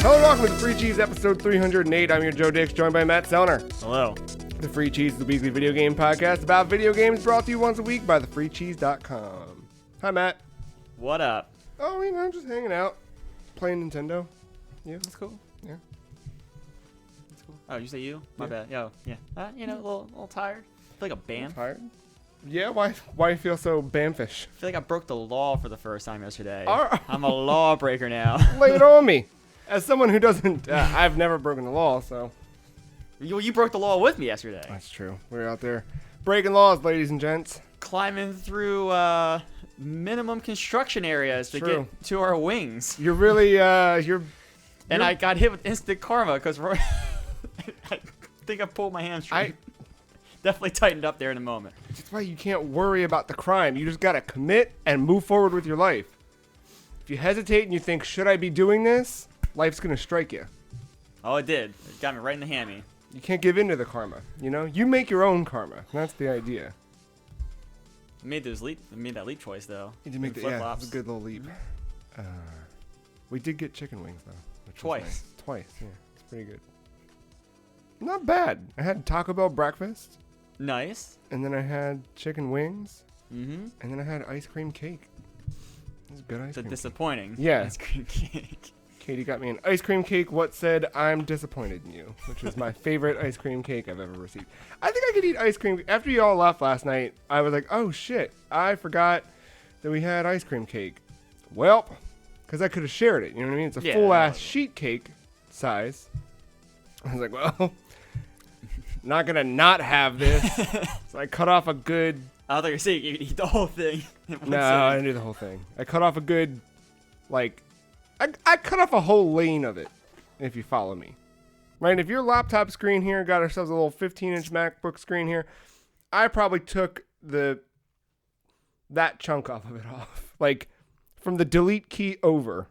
Hello and welcome to the Free Cheese episode 308. I'm your Joe Dix, joined by Matt Sellner. Hello. The Free Cheese is the weekly video game podcast about video games brought to you once a week by thefreecheese.com. Hi, Matt. What up? Oh, you know, just hanging out, playing Nintendo. Yeah, That's cool. yeah. That's cool. Oh, you say you? My Yeah. bad. Yo, yeah. A little tired. I feel like a bam. Tired? Yeah, why do you feel so bamfish? I feel like I broke the law for the first time yesterday. Alright. I'm a lawbreaker now. Lay it on me. As someone who doesn't, I've never broken the law, so. You broke the law with me yesterday. That's true. We're out there breaking laws, ladies and gents. Climbing through minimum construction areas to True. get to our wings. You're really, And I got hit with instant karma because I think I pulled my hamstring. Definitely tightened up there in a moment. That's why you can't worry about the crime. You just gotta commit and move forward with your life. If you hesitate and you think, should I be doing this? Life's gonna strike you. Oh, it did. It got me right in the hammy. You can't give in to the karma. You know, you make your own karma. That's the idea. I made that leap choice though. You did make The that. Yeah, flip-flops. it's a good little leap. We did get chicken wings though. Which was Twice. nice. Twice. Yeah, it's pretty good. Not bad. I had Taco Bell breakfast, Nice. and then I had chicken wings, Mm-hmm. and then I had ice cream cake. It was good ice It's a cream. disappointing Yeah. ice cream cake. Katie got me an ice cream cake. What said, I'm disappointed in you, which is my favorite ice cream cake I've ever received. I think I could eat ice cream. After you all left last night, I was like, oh shit, I forgot that we had ice cream cake. Well, because I could have shared it. You know what I mean? It's a Yeah. full ass sheet cake size. I was like, well, not going to not have this. So I cut off a good. I thought you were saying you could eat the whole thing. in one No, I sitting. didn't do the whole thing. I cut off a good, like, I cut off a whole lane of it, if you follow me. Right? If your laptop screen here got ourselves a little 15-inch MacBook screen here, I probably took that chunk off of it off. Like, from the delete key over.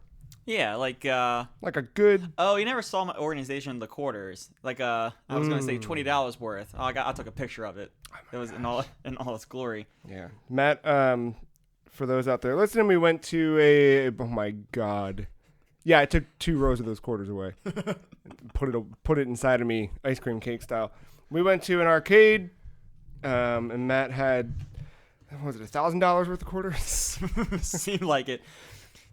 Yeah, like Like a good. oh, you never saw my organization, the quarters. Like I was gonna say $20 worth. Oh, I took a picture of it. It was in all its glory. Yeah. Matt, for those out there listening, we went to oh my God. Yeah, I took 2 rows of those quarters away. put it inside of me, ice cream cake style. We went to an arcade, and Matt had, what was it, $1,000 worth of quarters? Seemed like it.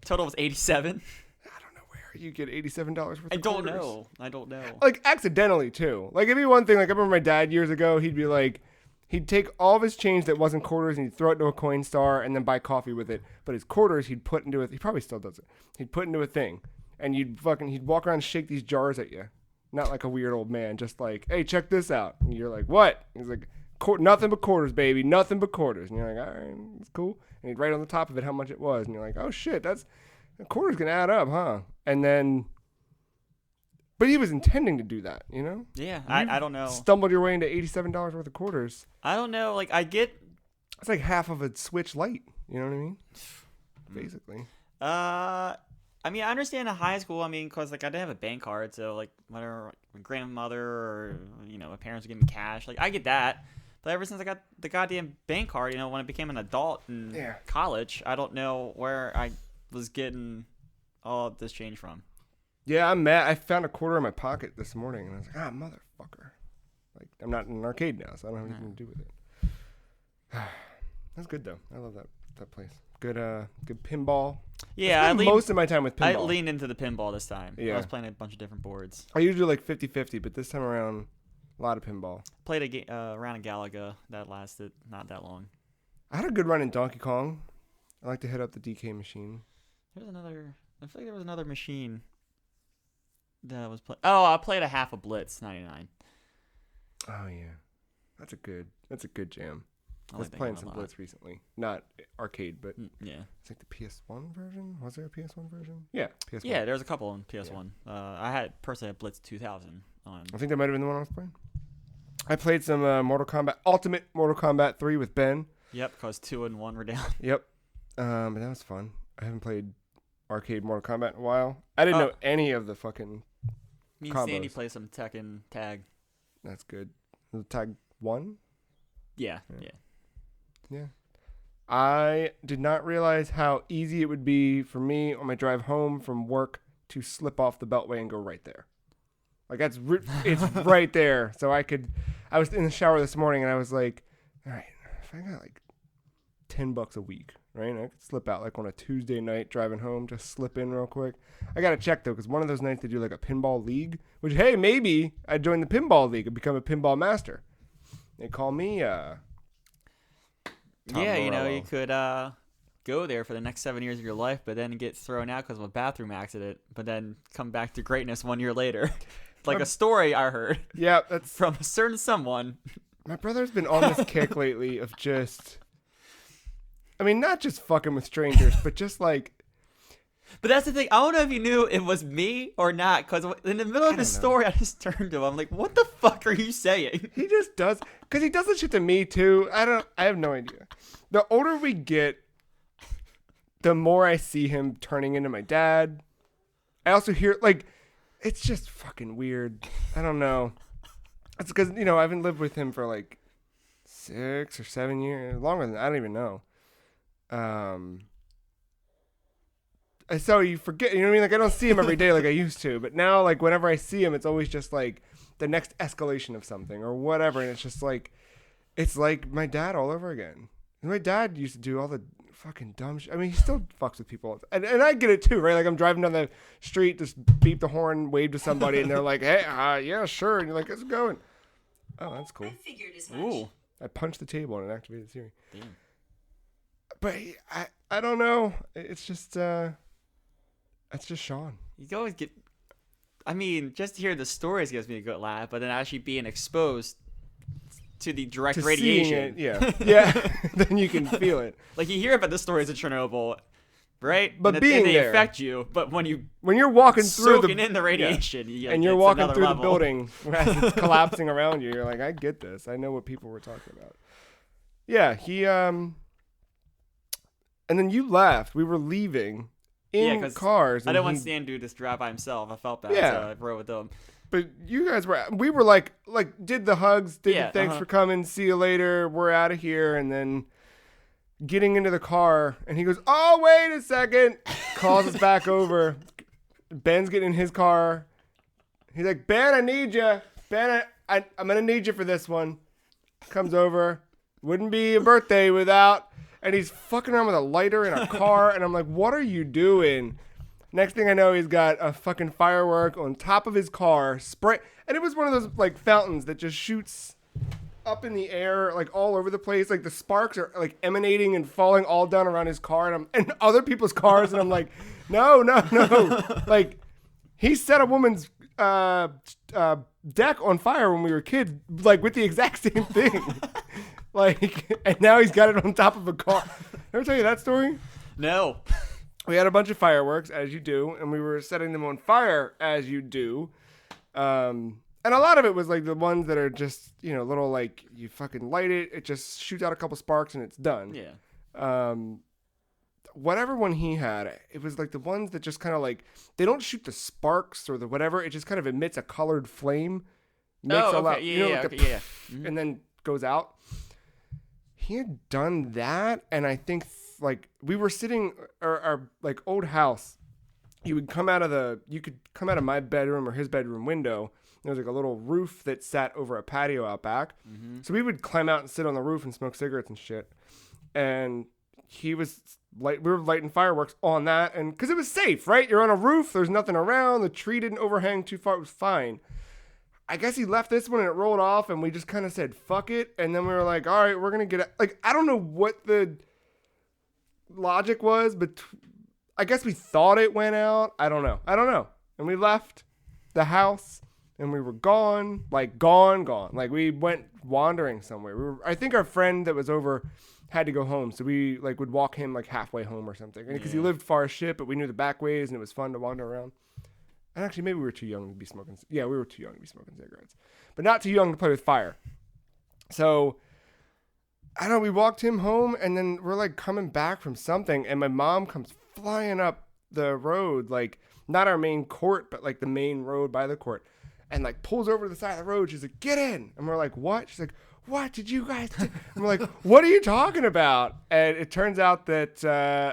Total was 87. I don't know where you get $87 worth of I don't quarters. know. I don't know. Like, accidentally, too. Like, it'd be one thing, like, I remember my dad years ago, he'd be like, he'd take all of his change that wasn't quarters and he'd throw it into a coin star and then buy coffee with it. But his quarters he'd put into he probably still does it. He'd put into a thing. And he'd walk around and shake these jars at you. Not like a weird old man, just like, hey, check this out. And you're like, what? He's like, nothing but quarters, baby. Nothing but quarters. And you're like, all right, it's cool. And he'd write on the top of it how much it was. And you're like, oh shit, the quarters can add up, huh? And then, but he was intending to do that, you know? Yeah, I don't know. Stumbled your way into $87 worth of quarters. I don't know. Like I get. It's like half of a Switch Lite. You know what I mean? Basically. I mean, I understand in high school. I mean, cause like I didn't have a bank card, so like whatever, my grandmother or my parents would give me cash. Like I get that, but ever since I got the goddamn bank card, when I became an adult in college, I don't know where I was getting all of this change from. Yeah, I'm mad. I found a quarter in my pocket this morning, and I was like, motherfucker. Like, I'm not in an arcade now, so I don't have anything to do with it. That's good, though. I love that place. Good pinball. Yeah, I most of my time with pinball. I leaned into the pinball this time. Yeah. I was playing a bunch of different boards. I usually like 50-50, but this time around, a lot of pinball. Played a round of Galaga that lasted not that long. I had a good run in Donkey Kong. I like to hit up the DK machine. I feel like there was another machine that was playing. Oh, I played a half of Blitz 99. Oh yeah, that's a good jam. I was like playing that some one a lot. Blitz recently, not arcade, but Yeah. it's like the PS1 version. Was there a PS1 version? Yeah, PS1. Yeah, there was a couple on PS1. I personally had Blitz 2000 on. I think that might have been the one I was playing. I played some Ultimate Mortal Kombat 3 with Ben. Yep, because 2 and 1 were down. Yep, but that was fun. I haven't played arcade Mortal Kombat in a while. I didn't know any of the fucking. Me and Sandy play some Tekken tag. That's good. Tag 1? Yeah. Yeah. I did not realize how easy it would be for me on my drive home from work to slip off the beltway and go right there. Like it's right there. So I was in the shower this morning and I was like, all right, if I got like $10 a week, right? I could slip out like on a Tuesday night driving home, just slip in real quick. I got to check though, because one of those nights they do like a pinball league, which, hey, maybe I join the pinball league and become a pinball master. They call me, Tom Yeah, Morello. you could go there for the next 7 years of your life, but then get thrown out because of a bathroom accident, but then come back to greatness 1 year later. Like a story I heard. Yeah, that's from a certain someone. My brother's been on this kick lately of just, I mean, not just fucking with strangers, but just like. But that's the thing. I don't know if you knew it was me or not, because in the middle of his story, I just turned to him. I'm like, what the fuck are you saying? He just does, because he does this shit to me too. I have no idea. The older we get, the more I see him turning into my dad. I also hear, like, it's just fucking weird. I don't know. It's because, I haven't lived with him for like 6 or 7 years. Longer than that. I don't even know. So you forget, you know what I mean? Like, I don't see him every day like I used to. But now, like, whenever I see him, it's always just like the next escalation of something or whatever. And it's just like, it's like my dad all over again. And my dad used to do all the fucking dumb shit. I mean, he still fucks with people. And I get it too, right? Like, I'm driving down the street, just beep the horn, wave to somebody, and they're like, hey, yeah, sure. And you're like, how's it going? Oh, that's cool. I figured as much. Ooh. I punched the table and it activated Siri. Damn. But I don't know. It's just Sean. You can always get. I mean, just to hear the stories gives me a good laugh, but then actually being exposed to the direct To radiation. seeing it, yeah. Then you can feel it. Like, you hear about the stories of Chernobyl, right? But and being they there, affect you. But when you're walking through soaking in the radiation, and you're walking through the building as it's collapsing around you, you're like, I get this. I know what people were talking about. Yeah, he and then you left. We were leaving in cars. I didn't want Stan to just drive by himself. I felt bad, Yeah. so I rode with him. But you guys we were like did the hugs, did the thanks uh-huh. for coming, see you later, we're out of here, and then getting into the car, and he goes, oh, wait a second, calls us back over. Ben's getting in his car. He's like, Ben, I need you. Ben, I'm going to need you for this one. Comes over. Wouldn't be a birthday without. And he's fucking around with a lighter in a car, and I'm like, what are you doing? Next thing I know, he's got a fucking firework on top of his car, and it was one of those like fountains that just shoots up in the air, like all over the place. Like the sparks are like emanating and falling all down around his car and other people's cars, and I'm like, no. Like, he set a woman's deck on fire when we were kids, like with the exact same thing. Like, and now he's got it on top of a car. Ever tell you that story? No. We had a bunch of fireworks, as you do, and we were setting them on fire, as you do. And a lot of it was like the ones that are just, little, like, you fucking light it, it just shoots out a couple sparks and it's done. Yeah. Whatever one he had, it was like the ones that just kind of like, they don't shoot the sparks or the whatever, it just kind of emits a colored flame. Makes a lot, and then goes out. He had done that, and I think like we were sitting our like old house. You could come out of my bedroom or his bedroom window. There was like a little roof that sat over a patio out back. Mm-hmm. So we would climb out and sit on the roof and smoke cigarettes and shit. And we were lighting fireworks on that, and because it was safe, right? You're on a roof. There's nothing around. The tree didn't overhang too far. It was fine. I guess he left this one and it rolled off, and we just kind of said, fuck it. And then we were like, all right, we're going to get like, I don't know what the logic was, but I guess we thought it went out. I don't know. And we left the house and we were gone. Like we went wandering somewhere. I think our friend that was over had to go home. So we like would walk him like halfway home or something. Because he lived far as shit, but we knew the back ways and it was fun to wander around. And actually, maybe we were too young to be smoking. Yeah, we were too young to be smoking cigarettes. But not too young to play with fire. So, I don't know, we walked him home, and then we're, like, coming back from something, and my mom comes flying up the road, like, not our main court, but, like, the main road by the court, and, like, pulls over to the side of the road. She's like, get in. And we're like, what? She's like, what did you guys do? And we're like, what are you talking about? And it turns out that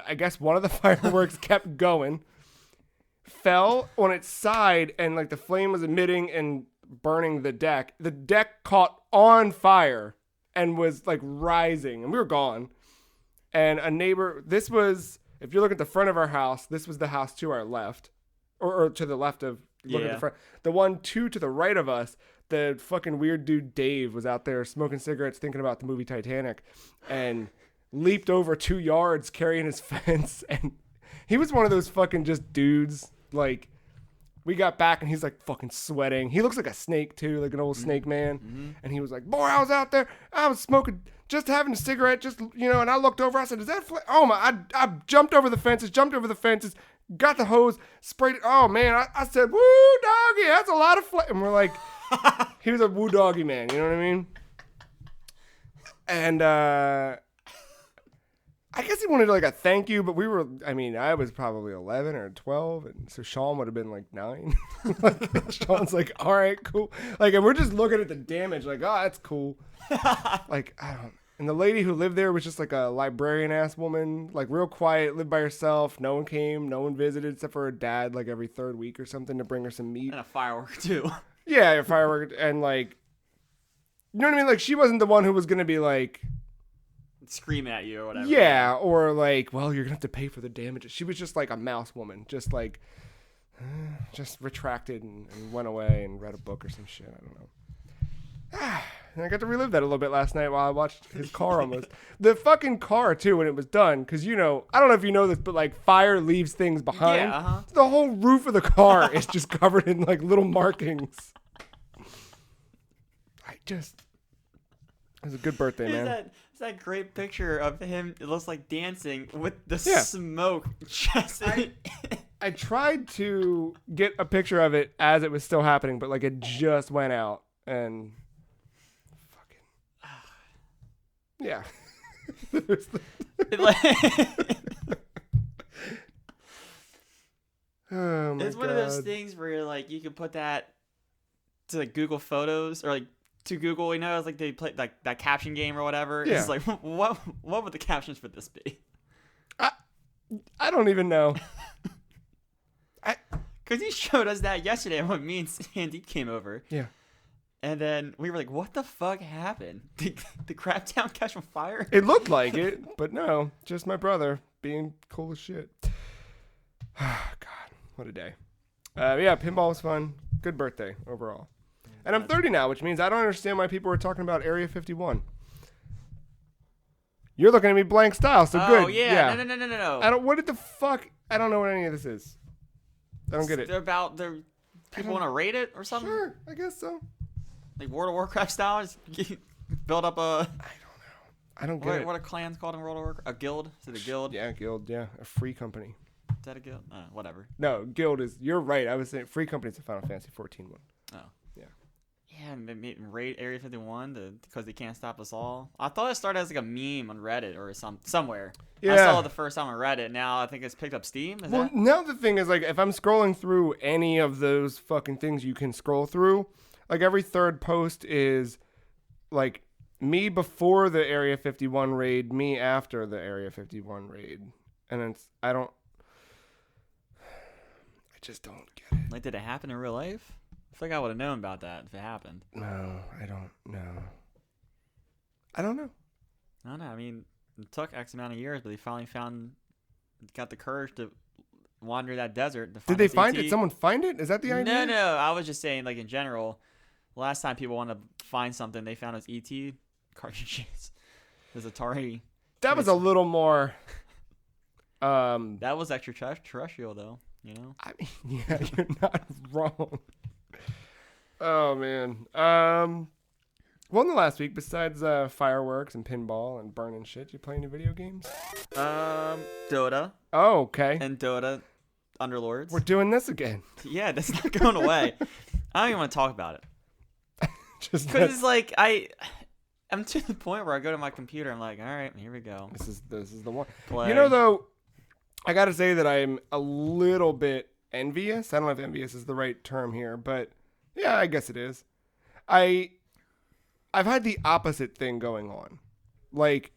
I guess one of the fireworks kept going. fell on its side and like the flame was emitting and burning the deck. The deck caught on fire and was like rising, and we were gone. And a neighbor, this was, if you look at the front of our house, this was the house to our left, or to the left of, look at the front. The one to the right of us, the fucking weird dude Dave was out there smoking cigarettes, thinking about the movie Titanic, and leaped over 2 yards carrying his fence. And he was one of those fucking just dudes. Like, we got back and he's like fucking sweating. He looks like a snake too, like an old snake man. And he was like, boy, I was out there, I was smoking, just having a cigarette, just, you know, and I looked over, I said, is that oh my, I jumped over the fences, got the hose, sprayed it. Oh man, I said, woo doggy, that's a lot of and we're like, he was a woo doggy man, you know what I mean? And I guess he wanted like a thank you, but I was probably 11 or 12, and so Sean would have been like 9. Like, Sean's like, all right, cool. Like, and we're just looking at the damage, like, oh, that's cool. Like, I don't. And the lady who lived there was just like a librarian ass woman, like real quiet, lived by herself. No one came, no one visited except for her dad, like every 3rd week or something to bring her some meat and a firework too. Yeah, a firework, and like, you know what I mean? Like, she wasn't the one who was gonna be like screaming at you or whatever. Yeah, or like, well, you're gonna have to pay for the damages. She was just like a mouse woman, just like, just retracted and went away and read a book or some shit. I don't know. And I got to relive that a little bit last night while I watched his car almost. The fucking car too when it was done, because you know, I don't know if you know this, but like fire leaves things behind. Yeah, The whole roof of the car is just covered in like little markings. It was a good birthday, man. It's that great picture of him. It looks like dancing with the smoke. Just I tried to get a picture of it as it was still happening, but like it just went out and fucking yeah. Oh my It's one of those things where like you can put that to like Google Photos or like to Google, you know, it's like they play like that caption game or whatever. Yeah. It's like what would the captions for this be? I don't even know. Because he showed us that yesterday when me and Sandy came over. Yeah. And then we were like, what the fuck happened? Did the crap town catch on fire? It looked like it, but no, just my brother being cool as shit. God, what a day. Yeah, pinball was fun. Good birthday overall. And I'm 30 now, which means I don't understand why people were talking about Area 51. You're looking at me blank style, so good. Oh, yeah. No. What did the fuck? I don't know what any of this is. I don't get it. They're people want to rate it or something? Sure, I guess so. Like World of Warcraft style? Just build up a... I don't know. I don't get it. What are clans called in World of Warcraft? A guild? Is it a guild? Yeah, guild, yeah. A free company. Is that a guild? Whatever. No, guild is... You're right. I was saying free company is a Final Fantasy 14 one. Oh. Yeah. Yeah, and raid Area 51 because they can't stop us all. I thought it started as like a meme on Reddit or somewhere. Yeah. I saw it the first time on Reddit. Now I think it's picked up Steam. Now the thing is, like, if I'm scrolling through any of those fucking things you can scroll through, like every third post is like me before the Area 51 raid, me after the Area 51 raid. And I just don't get it. Like, did it happen in real life? I feel like I would have known about that if it happened. No, I don't know. I don't know. I don't know. I mean, it took X amount of years, but they finally got the courage to wander that desert. To find Did they find ET. it? Someone find it? Is that the idea? No. I was just saying, like, in general, last time people wanted to find something, they found it was ET cartridges. It was Atari. That was a little more... that was extraterrestrial, though, you know? I mean, yeah, you're not wrong. Oh, man. Well, in the last week, besides fireworks and pinball and burning shit, you play any video games? Dota. Oh, okay. And Dota Underlords. We're doing this again. Yeah, that's not going away. I don't even want to talk about it. Just because it's like I'm to the point where I go to my computer. I'm like, all right, here we go. This is the one. Play. You know, though, I got to say that I'm a little bit envious. I don't know if envious is the right term here, but yeah, I guess it is. I've had the opposite thing going on. Like,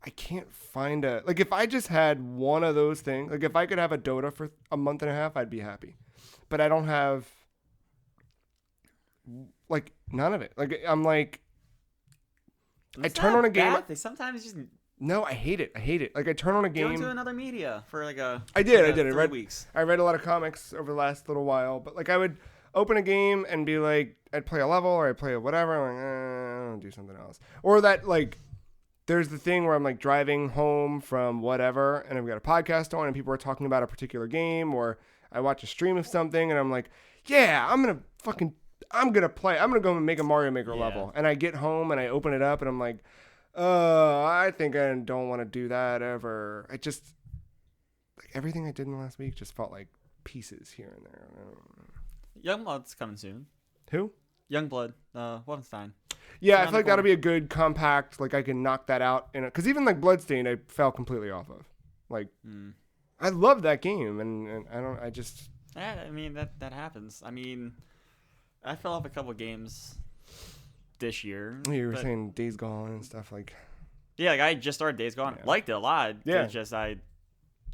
I can't find a like if I just had one of those things, like if I could have a Dota for a month and a half, I'd be happy. But I don't have like none of it. Like I'm like I turn on a game. They sometimes just No, I hate it. I hate it. Like I turn on a game. go into another media for like a. I did. I 3 read weeks. I read a lot of comics over the last little while, but like I would open a game and be like, I'd play a level or I'd play a whatever. I'm like, I'll do something else. Or that like, there's the thing where I'm like driving home from whatever, and I've got a podcast on, and people are talking about a particular game, or I watch a stream of something, and I'm like, yeah, I'm gonna play. I'm gonna go and make a Mario Maker level, and I get home and I open it up, and I'm like, I think I don't want to do that ever. I just like everything I did in the last week just felt like pieces here and there. Youngblood's coming soon. Who? Youngblood, Wolfenstein. Yeah, I feel like that'll be a good compact. Like I can knock that out in it, because even like Bloodstained, I fell completely off of. Like, I love that game, and I don't. I just. Yeah, I mean that happens. I mean, I fell off a couple games this year. You were saying Days Gone and stuff like. Yeah, like I just started Days Gone. Yeah. Liked it a lot. Yeah. It's just I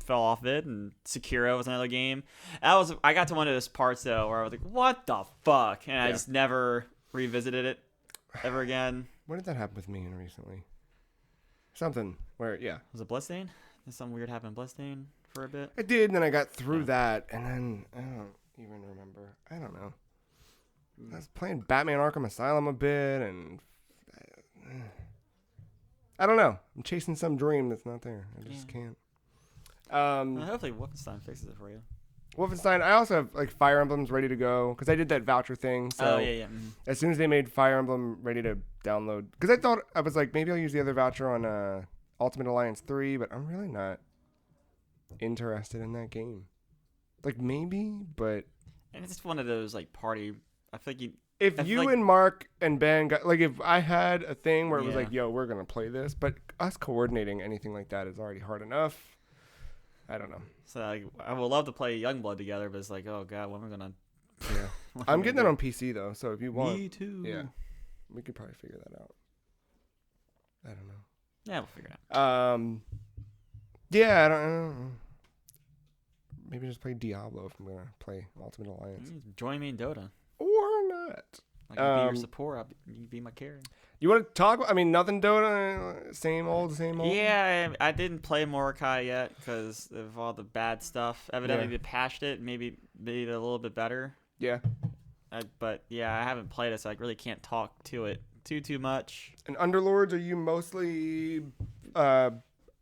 fell off it, and Sekiro was another game. I got to one of those parts though where I was like, "What the fuck?" and I just never revisited it ever again. When did that happen with me recently? Something where Was it Bloodstained? Did something weird happen in Bloodstained for a bit? I did, and then I got through that, and then I don't even remember. I don't know. I was playing Batman Arkham Asylum a bit, and I don't know. I'm chasing some dream that's not there. I just can't. Hopefully Wolfenstein fixes it for you. Wolfenstein. I also have like Fire Emblems ready to go because I did that voucher thing. So as soon as they made Fire Emblem ready to download, because I was like, maybe I'll use the other voucher on Ultimate Alliance 3, but I'm really not interested in that game. Like maybe, but and it's just one of those like party. I feel like if you and Marc and Ben got like, if I had a thing where it was like, yo, we're gonna play this, but us coordinating anything like that is already hard enough. I don't know. So I would love to play Youngblood together, but it's like, oh god, when are we gonna? Yeah, I'm getting it on PC though, so if you want, me too. Yeah, we could probably figure that out. I don't know. Yeah, we'll figure it out. Yeah, I don't know. Maybe just play Diablo if I'm gonna play Ultimate Alliance. Join me in Dota. Or not. I can be your support. You can be my carry. You want to talk? I mean, nothing Dota. Same old. Yeah, I didn't play Mordecai yet because of all the bad stuff. Evidently, they patched it, maybe made it a little bit better. Yeah. But yeah, I haven't played it, so I really can't talk to it too much. And Underlords, are you mostly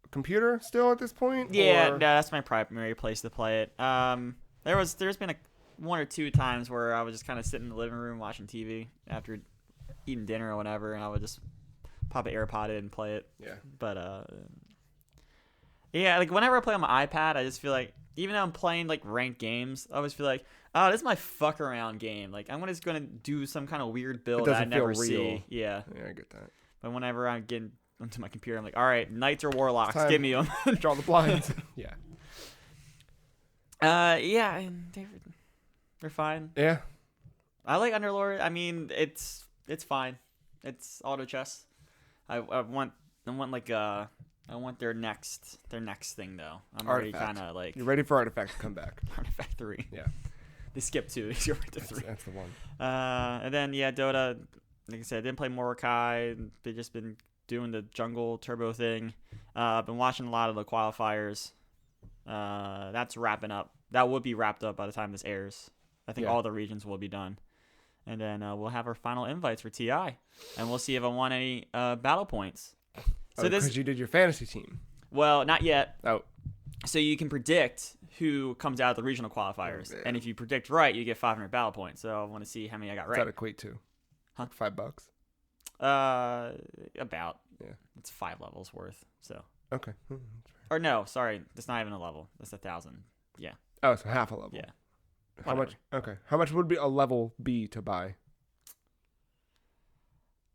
computer still at this point? Yeah, no, that's my primary place to play it. There's been one or two times where I was just kind of sitting in the living room watching TV after eating dinner or whatever, and I would just pop an AirPod in and play it. Yeah. But yeah, like whenever I play on my iPad, I just feel like even though I'm playing like ranked games, I always feel like, oh, this is my fuck around game. Like I'm just gonna do some kind of weird build that I never see. Yeah. Yeah, I get that. But whenever I'm getting onto my computer, I'm like, all right, knights or warlocks, give me them. Draw the blinds. Yeah. Yeah, and they're fine. Yeah. I like Underlord. I mean, it's fine. It's auto chess. I want their next thing though. I'm already kind of like. You're ready for Artifact to come back. Artifact 3. Yeah. They skipped 2. They go right to 3. That's the one. And then Dota. Like I said, I didn't play Mordecai. They just been doing the jungle turbo thing. I've been watching a lot of the qualifiers. That's wrapping up. That would be wrapped up by the time this airs. I think all the regions will be done. And then we'll have our final invites for TI. And we'll see if I want any battle points. So because you did your fantasy team. Well, not yet. Oh. So you can predict who comes out of the regional qualifiers. And if you predict right, you get 500 battle points. So I want to see how many I got right. What's that equate to? Huh? Like $5? About. Yeah. It's 5 levels worth. So. Okay. Or no, sorry. That's not even a level. That's 1,000. Yeah. Oh, so half a level. Yeah. How much? Okay. How much would be a level be to buy?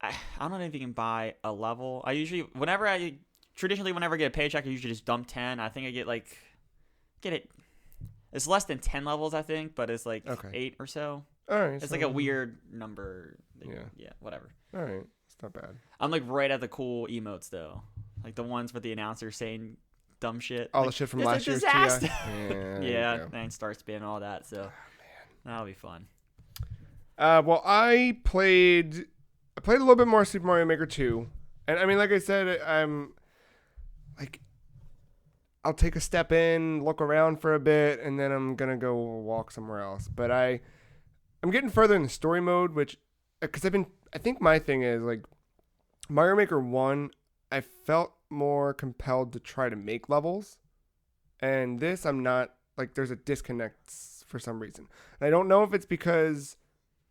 I don't know if you can buy a level. Whenever I get a paycheck, I usually just dump 10. I think I get it. It's less than 10 levels, I think, but it's like 8 or so. All right. It's like a weird number. Yeah. Yeah, whatever. All right. It's not bad. I'm like right at the cool emotes though. Like the ones with the announcer saying dumb shit. All like, the shit from "It's a last year's TI. disaster." Yeah. Yeah, and start spin all that. So that'll be fun. Well, I played a little bit more Super Mario Maker 2. And I mean, like I said, I'm like, I'll take a step in, look around for a bit, and then I'm going to go walk somewhere else. But I'm getting further in the story mode, which, because I think my thing is like Mario Maker 1, I felt more compelled to try to make levels. And this, I'm not, like, there's a disconnect for some reason. And I don't know if it's because,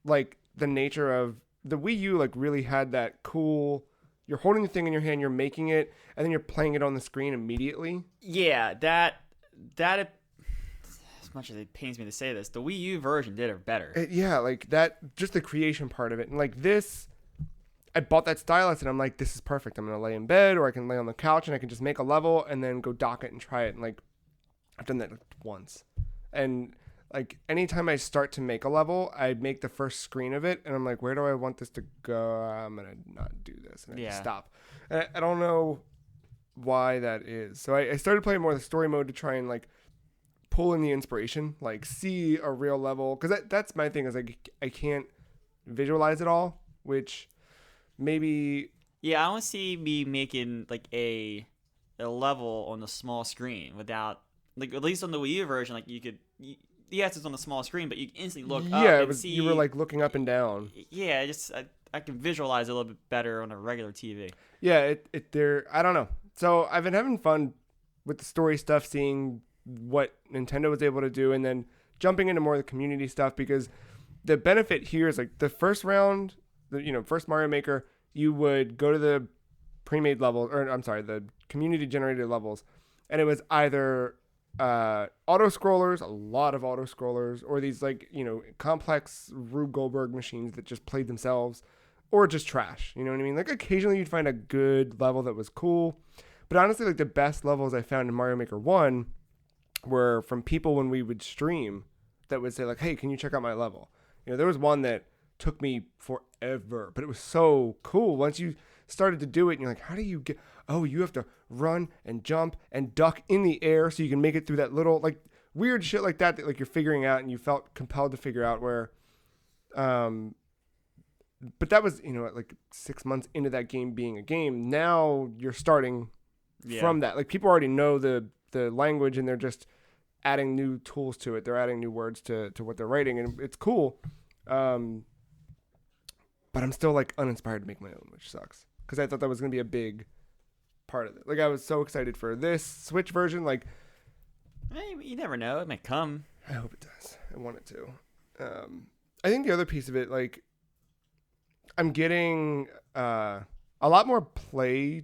like, the nature of the Wii U, like, really had that cool, you're holding the thing in your hand, you're making it, and then you're playing it on the screen immediately. Yeah, that as much as it pains me to say this, the Wii U version did it better. Yeah, like, that, just the creation part of it. And, like, this, I bought that stylus, and I'm like, this is perfect. I'm going to lay in bed, or I can lay on the couch, and I can just make a level, and then go dock it and try it. And, like, I've done that once. And, like, anytime I start to make a level, I make the first screen of it, and I'm like, where do I want this to go? I'm going to not do this. And I just stop. And I don't know why that is. So I started playing more of the story mode to try and, like, pull in the inspiration, like, see a real level. Because that's my thing, is, like, I can't visualize it all, which maybe... Yeah, I don't see me making, like, a level on the small screen without... Like, at least on the Wii U version, like, you could... yes, it's on the small screen, but you can instantly look up and see... you were, like, looking up and down. Yeah, I can visualize it a little bit better on a regular TV. Yeah, I don't know. So I've been having fun with the story stuff, seeing what Nintendo was able to do, and then jumping into more of the community stuff, because the benefit here is, like, the first round, first Mario Maker, you would go to the pre-made levels, or I'm sorry, the community-generated levels, and it was either... auto-scrollers, a lot of auto-scrollers, or these, like, complex Rube Goldberg machines that just played themselves, or just trash, you know what I mean? Like, occasionally you'd find a good level that was cool, but honestly, like, the best levels I found in Mario Maker 1 were from people when we would stream that would say, like, hey, can you check out my level? There was one that took me forever, but it was so cool once you started to do it, and you're like, how do you get... Oh, you have to run and jump and duck in the air so you can make it through that little, like, weird shit like that, like, you're figuring out, and you felt compelled to figure out where, but that was, like 6 months into that game being a game. Now you're starting from that. Like, people already know the language, and they're just adding new tools to it. They're adding new words to what they're writing, and it's cool. But I'm still, like, uninspired to make my own, which sucks, because I thought that was going to be a big part of it. Like, I was so excited for this Switch version. Like, hey, you never know, it might come. I hope it does. I want it to. I think the other piece of it, like, I'm getting a lot more play.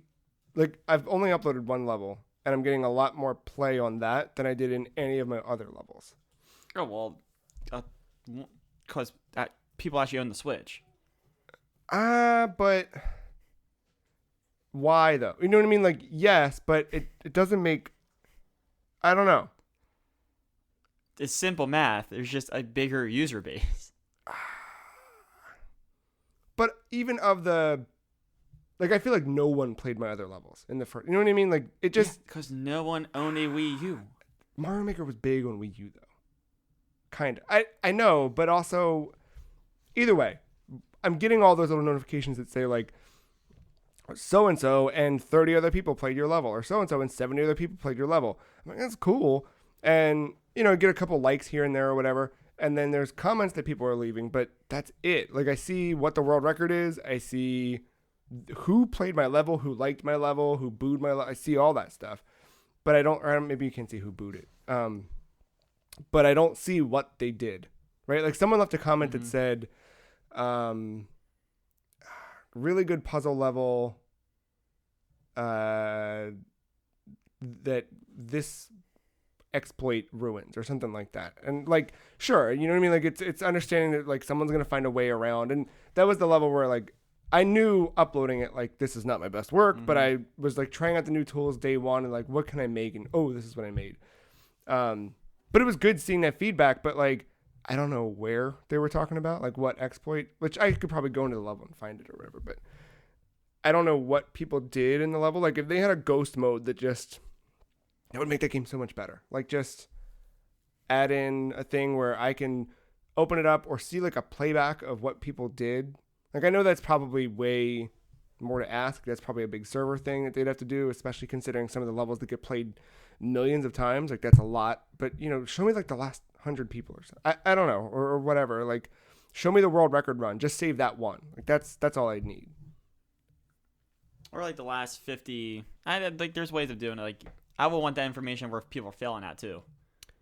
Like, I've only uploaded one level, and I'm getting a lot more play on that than I did in any of my other levels. Oh, well, because people actually own the Switch. But why, though? You know what I mean? Like, yes, but it doesn't make... I don't know. It's simple math. There's just a bigger user base. But even of the... Like, I feel like no one played my other levels in the first... You know what I mean? Like, it just... Because no one owned a Wii U. Mario Maker was big on Wii U, though. Kind of. I know, but also... Either way, I'm getting all those little notifications that say, like, so-and-so and 30 other people played your level, or so-and-so and 70 other people played your level. I'm like, that's cool. And, get a couple likes here and there or whatever. And then there's comments that people are leaving, but that's it. Like, I see what the world record is. I see who played my level, who liked my level, who booed my level. I see all that stuff. But I don't, maybe you can't see who booed it. But I don't see what they did, right? Like, someone left a comment that said, really good puzzle level, that this exploit ruins, or something like that. And, like, sure, you know what I mean? Like, it's understanding that, like, someone's going to find a way around. And that was the level where, like, I knew uploading it, like, this is not my best work, but I was, like, trying out the new tools day one, and, like, what can I make? And, oh, this is what I made. But it was good seeing that feedback, but, like, I don't know where they were talking about, like, what exploit, which I could probably go into the level and find it or whatever, but I don't know what people did in the level. Like if they had a ghost mode that would make that game so much better. Like just add in a thing where I can open it up or see like a playback of what people did. Like I know that's probably way more to ask. That's probably a big server thing that they'd have to do, especially considering some of the levels that get played millions of times. Like that's a lot. But show me like the last 100 people or something. I don't know, or whatever. Like show me the world record run. Just save that one. Like that's all I need. Or like the last 50. Like there's ways of doing it. Like I would want that information where people are failing at too.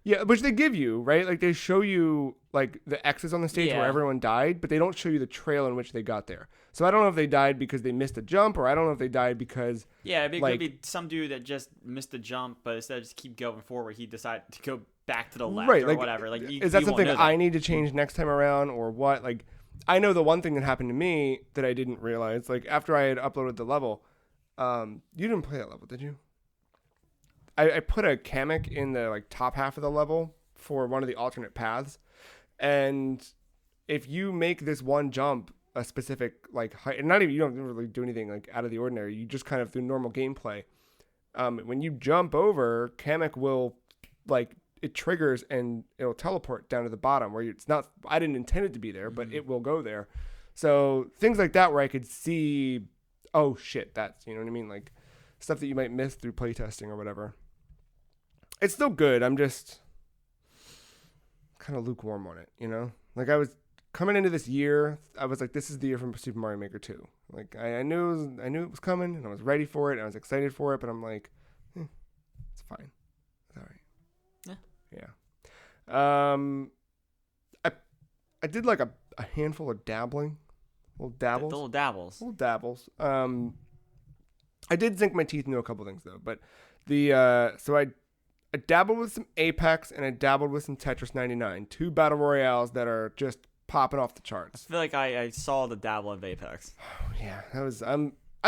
Yeah, which they give you, right? Like they show you like the X's on the stage where everyone died, but they don't show you the trail in which they got there. So I don't know if they died because they missed a jump, or I don't know if they died because it could be some dude that just missed a jump, but instead of just keep going forward, he decided to go back to the left or whatever. Like is that something I need to change next time around, or what? Like I know the one thing that happened to me that I didn't realize, like after I had uploaded the level, you didn't play that level, did you? I put a Kamek in the like top half of the level for one of the alternate paths, and if you make this one jump a specific like height, and not even you don't really do anything like out of the ordinary, you just kind of through normal gameplay. When you jump over, Kamek will like it triggers and it'll teleport down to the bottom where it's not. I didn't intend it to be there, but it will go there. So things like that where I could see, oh shit, that's what I mean, like stuff that you might miss through playtesting or whatever. It's still good. I'm just kind of lukewarm on it, Like I was coming into this year, I was like, this is the year from Super Mario Maker 2. Like I knew it was coming, and I was ready for it, and I was excited for it. But I'm like, it's fine, it's all right. Yeah. I did like a handful of dabbling, little dabbles. I did sink my teeth into a couple things though, but so I dabbled with some Apex and I dabbled with some Tetris 99, two battle royales that are just popping off the charts. I feel like I saw the dabble of Apex. Yeah, that was I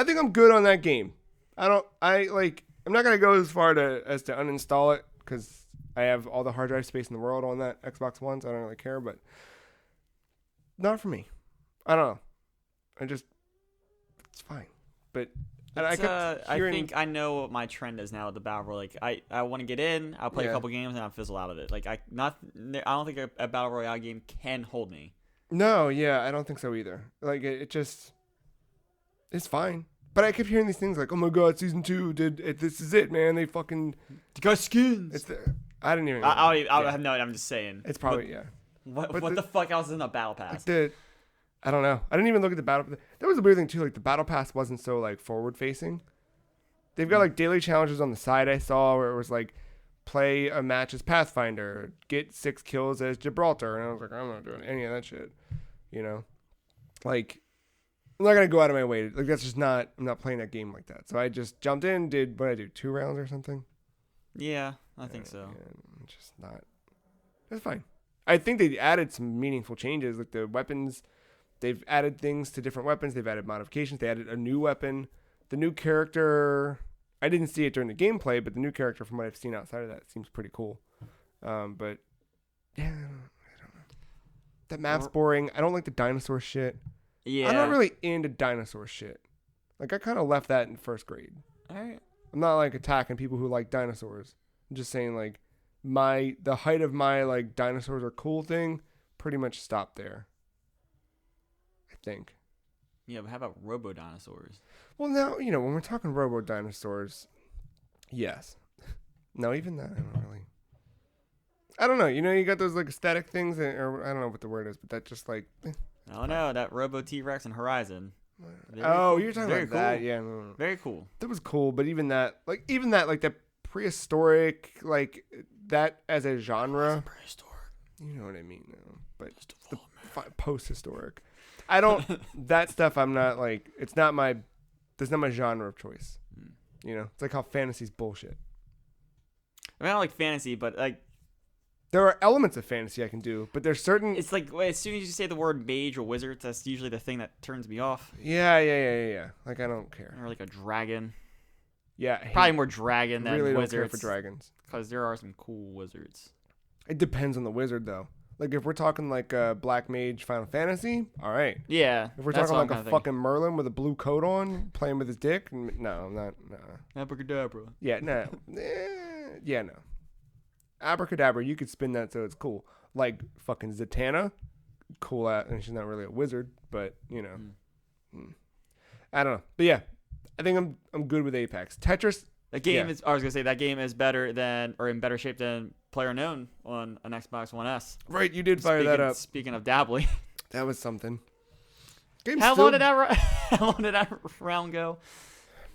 think I'm good on that game. I'm not gonna go as far as to uninstall it because I have all the hard drive space in the world on that Xbox One, so I don't really care. But not for me. I don't know. It's fine. But I think I know what my trend is now with the battle royale. Like I want to get in, I'll play a couple games, and I'll fizzle out of it. Like I don't think a battle royale game can hold me. No, yeah, I don't think so either. Like it's fine. But I kept hearing these things like, oh my god, season 2 this is it, man. They fucking got skins. I didn't even. I have no idea. I'm just saying. It's probably What the fuck else is in the battle pass? I don't know. I didn't even look at the battle. That was a weird thing too. Like the battle pass wasn't so like forward facing. They've got like daily challenges on the side. I saw where it was like play a match as Pathfinder, get 6 kills as Gibraltar, and I was like, I'm not doing any of that shit. Like I'm not gonna go out of my way. Like that's just not. I'm not playing that game like that. So I just jumped in, did what I do, 2 rounds or something. Yeah, I think so. Just not. It's fine. I think they added some meaningful changes, like the weapons. They've added things to different weapons. They've added modifications. They added a new weapon. The new character, I didn't see it during the gameplay, but the new character from what I've seen outside of that seems pretty cool. But yeah, I don't know. That map's boring. I don't like the dinosaur shit. Yeah. I'm not really into dinosaur shit. Like I kind of left that in first grade. All right. I'm not like attacking people who like dinosaurs. I'm just saying like the height of my like dinosaurs are cool thing pretty much stopped there. I think. Yeah, but how about robo dinosaurs? Well, now, when we're talking robo dinosaurs, yes. No, even that, I don't know. You got those like static things, or I don't know what the word is, but that just like. I don't know. That Robo T-Rex and Horizon. You're talking about that? Yeah. No. Very cool. That was cool, but even that, like that prehistoric, like that as a genre. Prehistoric. You know what I mean, no. But the post-historic. I don't. That stuff, I'm not like. It's not my. That's not my genre of choice. It's like how fantasy's bullshit. I mean, I don't like fantasy, but like. There are elements of fantasy I can do, but there's certain. It's like as soon as you say the word mage or wizard, that's usually the thing that turns me off. Yeah. Like I don't care. Or like a dragon. Yeah, probably more dragon than really wizards. Don't care for dragons because there are some cool wizards. It depends on the wizard though. Like if we're talking like Black Mage Final Fantasy, all right. Yeah. If we're that's talking what like I'm a kinda fucking Merlin with a blue coat on, playing with his dick, no, I'm not. No. thinking. Abracadabra. Yeah, no. Yeah, no. Abracadabra, you could spin that so it's cool. Like fucking Zatanna, cool at, and she's not really a wizard, but you know, I don't know. But yeah, I think I'm good with Apex. Tetris. That game is. I was gonna say that game is better than, or in better shape than PlayerUnknown on an Xbox One S. Right, you did fire that up. Speaking of dabbling, that was something. How long did that round go?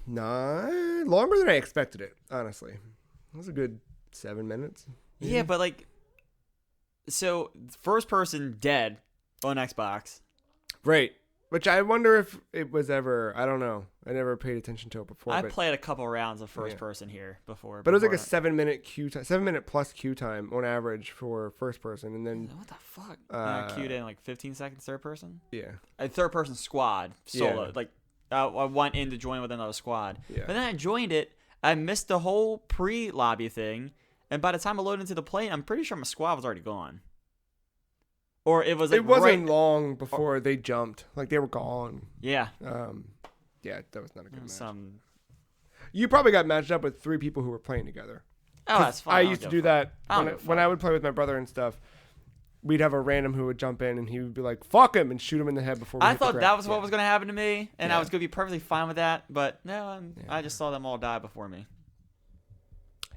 Nah, longer than I expected it. Honestly, it was a good 7 minutes. Yeah, but like, so first person dead on Xbox. Right. Which I wonder if it was ever, I don't know. I never paid attention to it before. I played a couple rounds of first person here before. But it was like a 7-minute queue time, 7-minute plus queue time on average for first person. And then. What the fuck? I queued in like 15 seconds third person? Yeah. A third person squad solo. Yeah. Like, I went in to join with another squad. Yeah. But then I joined it. I missed the whole pre-lobby thing. And by the time I loaded into the plane, I'm pretty sure my squad was already gone. Or it was like it wasn't long before they jumped. Like they were gone. Yeah. Yeah, that was not a good match. You probably got matched up with 3 people who were playing together. Oh, that's fine. I used to do that when I would play with my brother and stuff. We'd have a random who would jump in and he would be like, "Fuck him," and shoot him in the head before. I thought that was what was going to happen to me, and Yeah. I was going to be perfectly fine with that. But no, I just saw them all die before me.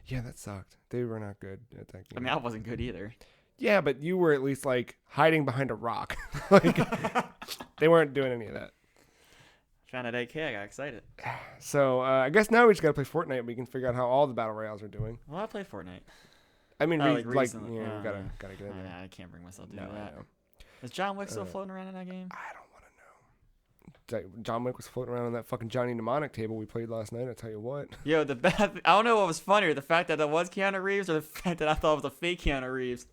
Yeah, that sucked. They were not good at that game. I mean, I wasn't good either. Yeah, but you were at least like hiding behind a rock. Like they weren't doing any of that. Found out AK, I got excited. So I guess now we just gotta play Fortnite. And we can figure out how all the battle royales are doing. Well, I played Fortnite. I mean, recently. we gotta get in there. I can't bring myself to do I that. know. Is John Wick still floating around in that game? I don't want to know. John Wick was floating around on that fucking Johnny Mnemonic table we played last night. I tell you what. Yo, I don't know what was funnier, the fact that that was Keanu Reeves or the fact that I thought it was a fake Keanu Reeves.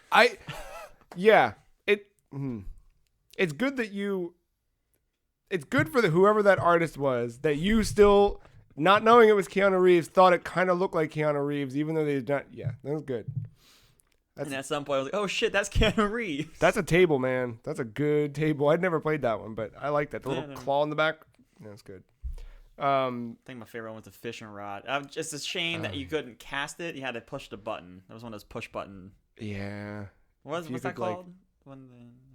It's good that you. It's good for whoever that artist was that you still, not knowing it was Keanu Reeves, thought it kind of looked like Keanu Reeves, even though they did not. Yeah, that was good. And at some point, I was like, "Oh shit, that's Keanu Reeves." That's a table, man. That's a good table. I'd never played that one, but I like that. The little claw in the back. Yeah, that's good. I think my favorite one was the fishing rod. It's a shame that you couldn't cast it. You had to push the button. That was one of those push button. Yeah. What's that called? When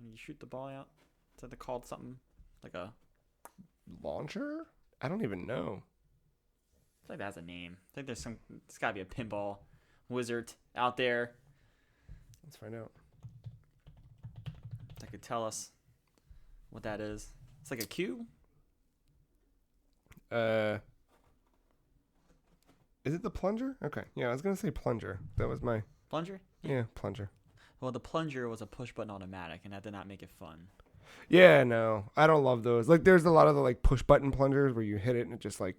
you shoot the ball out? Is that called something like a launcher? I don't even know. I feel like that has a name. I think there's got to be a pinball wizard out there. Let's find out. That could tell us what that is. It's like a cube. Is it the plunger? Okay. Yeah, I was gonna say plunger. That was my plunger. Yeah, plunger. Well, the plunger was a push button automatic, and that did not make it fun. Yeah, no, I don't love those. Like, there's a lot of the like push button plungers where you hit it and it just like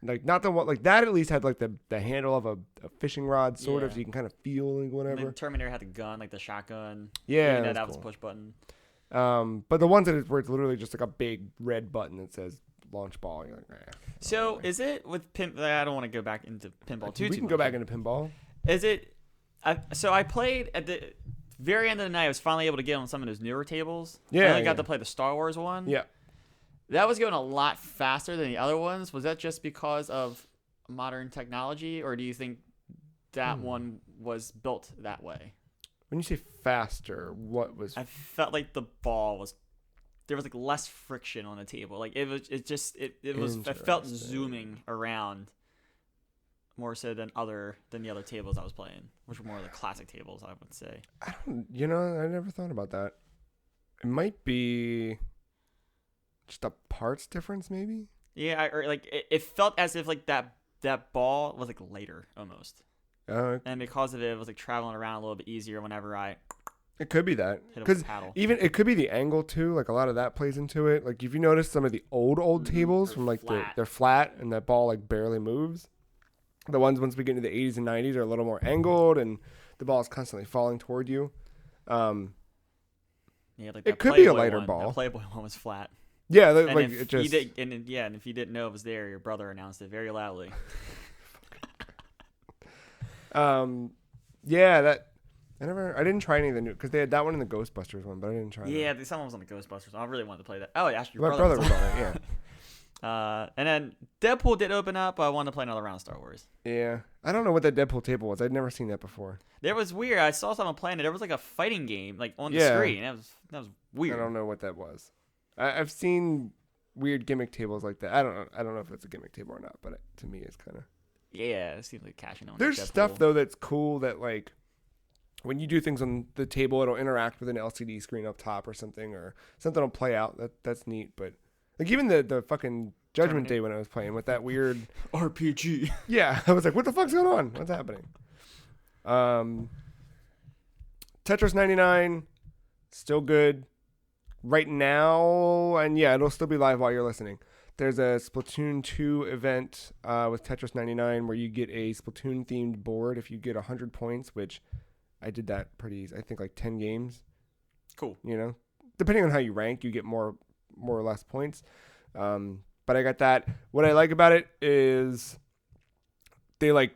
not the one like that. At least had like the handle of a fishing rod, sort of, so you can kind of feel like whatever. The Terminator had the gun, like the shotgun. Yeah, that was a push button. But the ones where it's literally just like a big red button that says launch ball. You're like, So is it with I don't want to go back into pinball too much. We can go back into pinball. Is it? So I played at the very end of the night. I was finally able to get on some of those newer tables. Yeah, I only got to play the Star Wars one. Yeah. That was going a lot faster than the other ones. Was that just because of modern technology, or do you think that one was built that way? When you say faster, what was? I felt like the ball was. There was like less friction on the table. Like it felt zooming around more so than the other tables I was playing, which were more of the classic tables, I would say. I never thought about that. It might be just a parts difference, maybe. Yeah, or like it felt as if like that ball was like lighter almost. And because of it, it was like traveling around a little bit easier whenever I. It could be that, because even it could be the angle too. Like a lot of that plays into it. Like if you notice some of the old tables from like they're flat and that ball like barely moves. The ones once we get into the 80s and 90s are a little more angled and the ball is constantly falling toward you. Yeah, like it could be a lighter ball. That Playboy one was flat. Yeah, and like if it just. And if you didn't know it was there, your brother announced it very loudly. Yeah, that. I didn't try any of the new because they had that one in the Ghostbusters one, but I didn't try. Yeah, someone was on the Ghostbusters. I really wanted to play that. Oh, actually, My brother was on it. Yeah. And then Deadpool did open up, but I wanted to play another round of Star Wars. Yeah, I don't know what that Deadpool table was. I'd never seen that before. There was weird. I saw someone playing it. There was like a fighting game like on the Yeah. screen. That was weird. I don't know what that was. I've seen weird gimmick tables like that. I don't know if it's a gimmick table or not, but to me, it's kind of. Yeah, it seems like cashing on. There's stuff though that's cool that like when you do things on the table, it'll interact with an LCD screen up top or something will play out. That's neat. But like even the fucking Judgment Day when I was playing with that weird RPG. Yeah, I was like, what the fuck's going on? What's happening? Tetris 99, still good right now, and yeah, it'll still be live while you're listening. There's a Splatoon 2 event with Tetris 99 where you get a Splatoon themed board if you get 100 points, which I did that pretty easy. I think like 10 games. Cool. You know, depending on how you rank, you get more or less points. But I got that. What I like about it is they like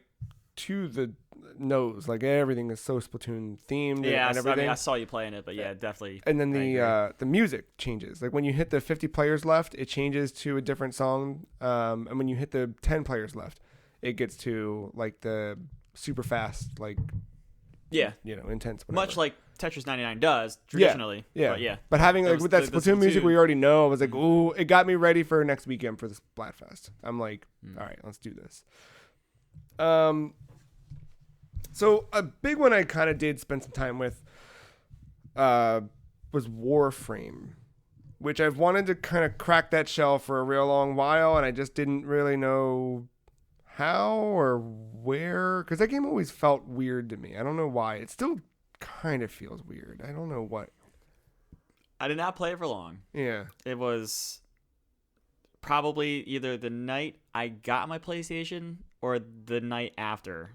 to the nose, like everything is so Splatoon themed. Yeah, and everything. I saw you playing it, but yeah, definitely. And then the music changes. Like when you hit the 50 players left, it changes to a different song. And when you hit the 10 players left, it gets to like the super fast, like intense. Whatever. Much like Tetris 99 does traditionally. Yeah. But having like with that Splatoon music we already know, I was like, ooh, it got me ready for next weekend for the Splatfest. I'm like, all right, let's do this. So a big one I kind of did spend some time with was Warframe, which I've wanted to kind of crack that shell for a real long while, and I just didn't really know how or where, because that game always felt weird to me. I don't know why. It still kind of feels weird. I don't know what. I did not play it for long. Yeah. It was probably either the night I got my PlayStation or the night after.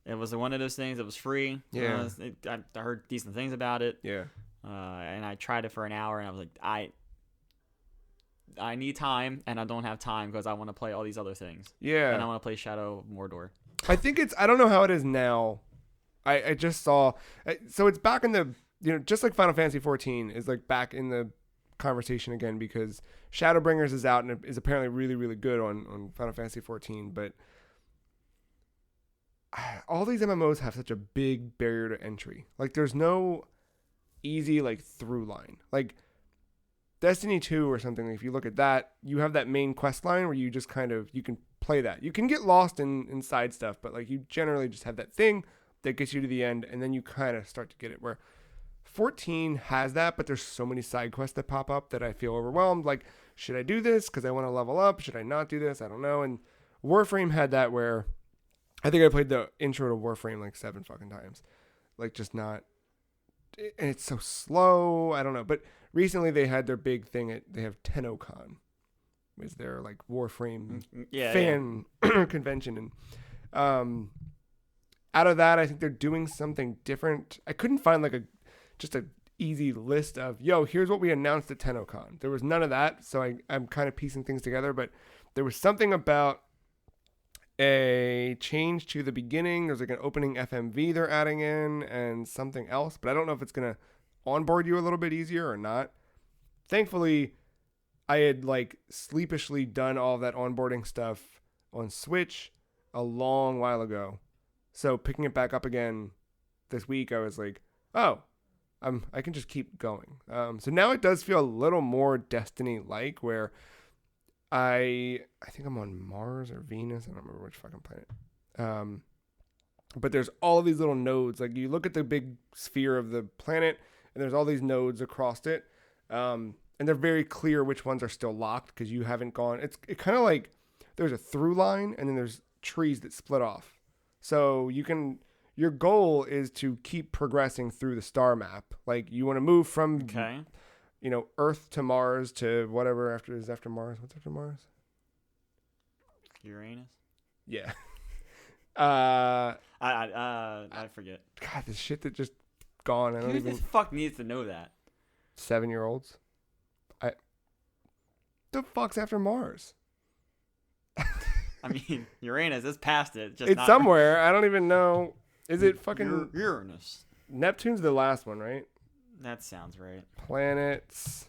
It was one of those things that was free. Yeah. I heard decent things about it. Yeah. And I tried it for an hour, and I was like, I need time, and I don't have time because I want to play all these other things. Yeah. And I want to play Shadow of Mordor. I think I don't know how it is now. I just saw, so it's back in the, just like Final Fantasy 14 is like back in the conversation again because Shadowbringers is out and it is apparently really, really good on Final Fantasy 14, but all these MMOs have such a big barrier to entry. Like there's no easy like through line. Like Destiny 2 or something, if you look at that, you have that main quest line where you just kind of, you can play that. You can get lost in side stuff, but like you generally just have that thing that gets you to the end, and then you kind of start to get it. Where 14 has that, but there's so many side quests that pop up that I feel overwhelmed. Like, should I do this because I want to level up? Should I not do this? I don't know. And Warframe had that where I think I played the intro to Warframe like 7 fucking times. Like just not, and it's so slow. I don't know. But recently they had their big thing. They have TennoCon, is their like Warframe fan convention, and out of that, I think they're doing something different. I couldn't find like just a easy list of, here's what we announced at TennoCon. There was none of that, so I'm kind of piecing things together, but there was something about a change to the beginning. There's like an opening FMV they're adding in and something else, but I don't know if it's going to onboard you a little bit easier or not. Thankfully, I had like sleepishly done all of that onboarding stuff on Switch a long while ago. So picking it back up again this week, I was like, I can just keep going. So now it does feel a little more Destiny-like, where I think I'm on Mars or Venus. I don't remember which fucking planet. But there's all of these little nodes. Like you look at the big sphere of the planet, and there's all these nodes across it. And they're very clear which ones are still locked because you haven't gone. It kind of like there's a through line, and then there's trees that split off. So your goal is to keep progressing through the star map. Like you want to move from, Earth to Mars to whatever after Mars. What's after Mars? Uranus. Yeah. I forget. God, this shit that just gone. I don't Who even. the fuck needs to know that? 7-year-olds. The fuck's after Mars? I mean, Uranus is past it. It's somewhere. I don't even know. Is it fucking Uranus? Neptune's the last one, right? That sounds right. Planets.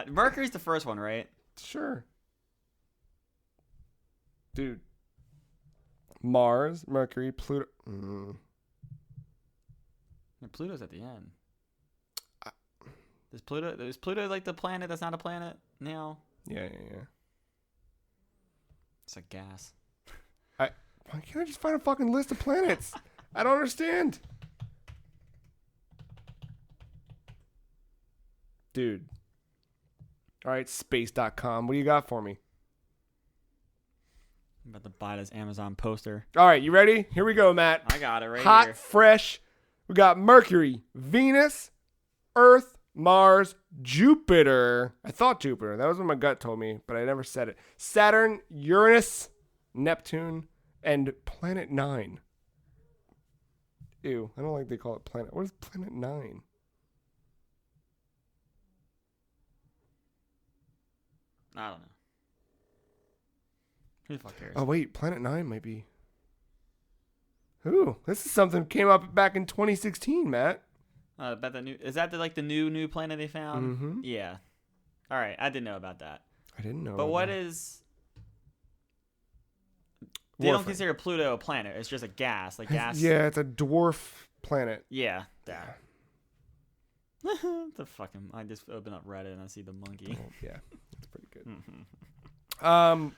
Mercury's the first one, right? Sure. Dude. Mars, Mercury, Pluto. Pluto's at the end. Is Pluto like the planet that's not a planet now? Yeah. It's a gas. Why can't I just find a fucking list of planets? I don't understand. Dude. All right, space.com. What do you got for me? I'm about to buy this Amazon poster. All right, you ready? Here we go, Matt. I got it right Hot, here. fresh. We got Mercury, Venus, Earth, Mars, Jupiter. I thought Jupiter. That was what my gut told me, but I never said it. Saturn, Uranus, Neptune, and Planet 9. Ew, I don't like they call it planet. What is Planet 9? I don't know. Who the fuck cares? Oh, wait, Planet 9 might be. Ooh, this is something that came up back in 2016, Matt. About the new. Is that the new planet they found? Mm-hmm. Yeah. All right, I didn't know about that. I didn't know. But what is? They don't consider Pluto a planet. It's just a gas, like gas. Yeah, it's a dwarf planet. Yeah, that. The fucking. I just open up Reddit and I see the monkey. Oh, yeah, that's pretty good.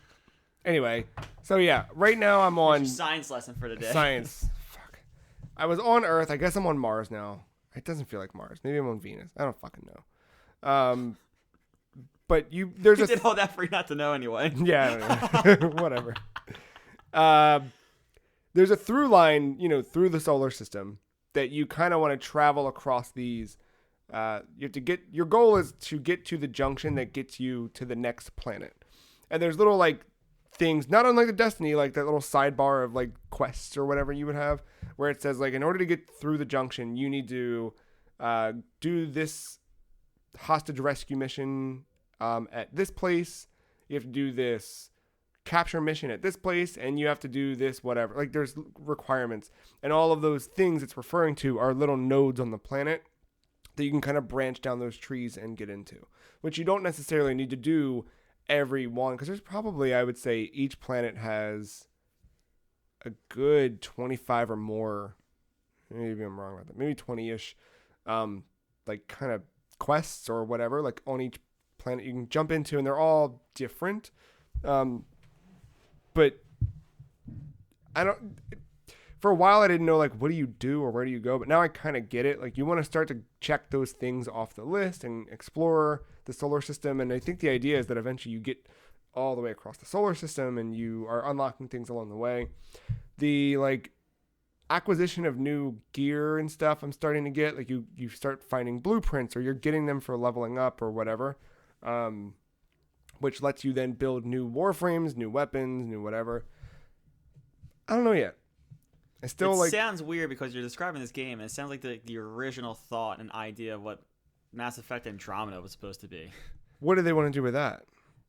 Anyway, so yeah, right now I'm on Your science lesson for today. science. Fuck. I was on Earth. I guess I'm on Mars now. It doesn't feel like Mars. Maybe I'm on Venus. I don't fucking know. But there's You did all that for you not to know anyway. Yeah, I don't know. Whatever. There's a through line, through the solar system that you kind of want to travel across these. You have to your goal is to get to the junction that gets you to the next planet. And there's little things, not unlike the Destiny, like that little sidebar of quests or whatever you would have, where it says in order to get through the junction, you need to do this hostage rescue mission at this place. You have to do this capture mission at this place, and you have to do this whatever. There's requirements, and all of those things it's referring to are little nodes on the planet that you can kind of branch down those trees and get into, which you don't necessarily need to do every one, because there's probably, I would say, each planet has a good 25 or more, maybe I'm wrong about that, maybe 20-ish kind of quests or whatever, on each planet you can jump into, and they're all different. But I don't, for a while I didn't know what do you do or where do you go, but now I kind of get it. You want to start to check those things off the list and explore the solar system, and I think the idea is that eventually you get all the way across the solar system and you are unlocking things along the way. The acquisition of new gear and stuff I'm starting to get, you start finding blueprints, or you're getting them for leveling up or whatever, which lets you then build new warframes, new weapons, new whatever. I don't know yet. I still It sounds weird because you're describing this game, and it sounds like the original thought and idea of what Mass Effect Andromeda was supposed to be. What do they want to do with that?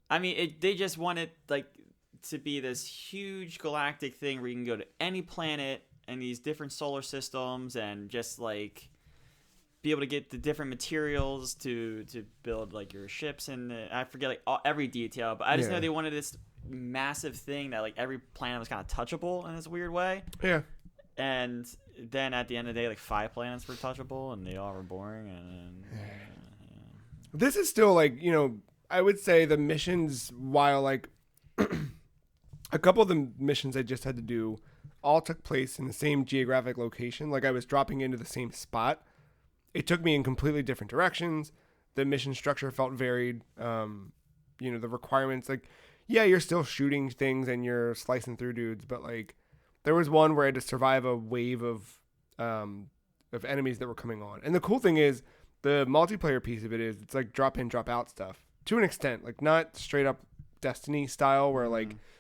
I mean, they just wanted to be this huge galactic thing where you can go to any planet and these different solar systems, and just be able to get the different materials to build your ships, and I forget every detail, but I just know they wanted this massive thing that every planet was kind of touchable in this weird way. Yeah. And then at the end of the day, 5 planets were touchable, and they all were boring. And this is still I would say the missions, while a couple of the missions I just had to do all took place in the same geographic location. I was dropping into the same spot. It took me in completely different directions. The mission structure felt varied. The requirements, you're still shooting things and you're slicing through dudes, but there was one where I had to survive a wave of enemies that were coming on. And the cool thing is the multiplayer piece of it is it's drop in, drop out stuff to an extent, not straight up Destiny style where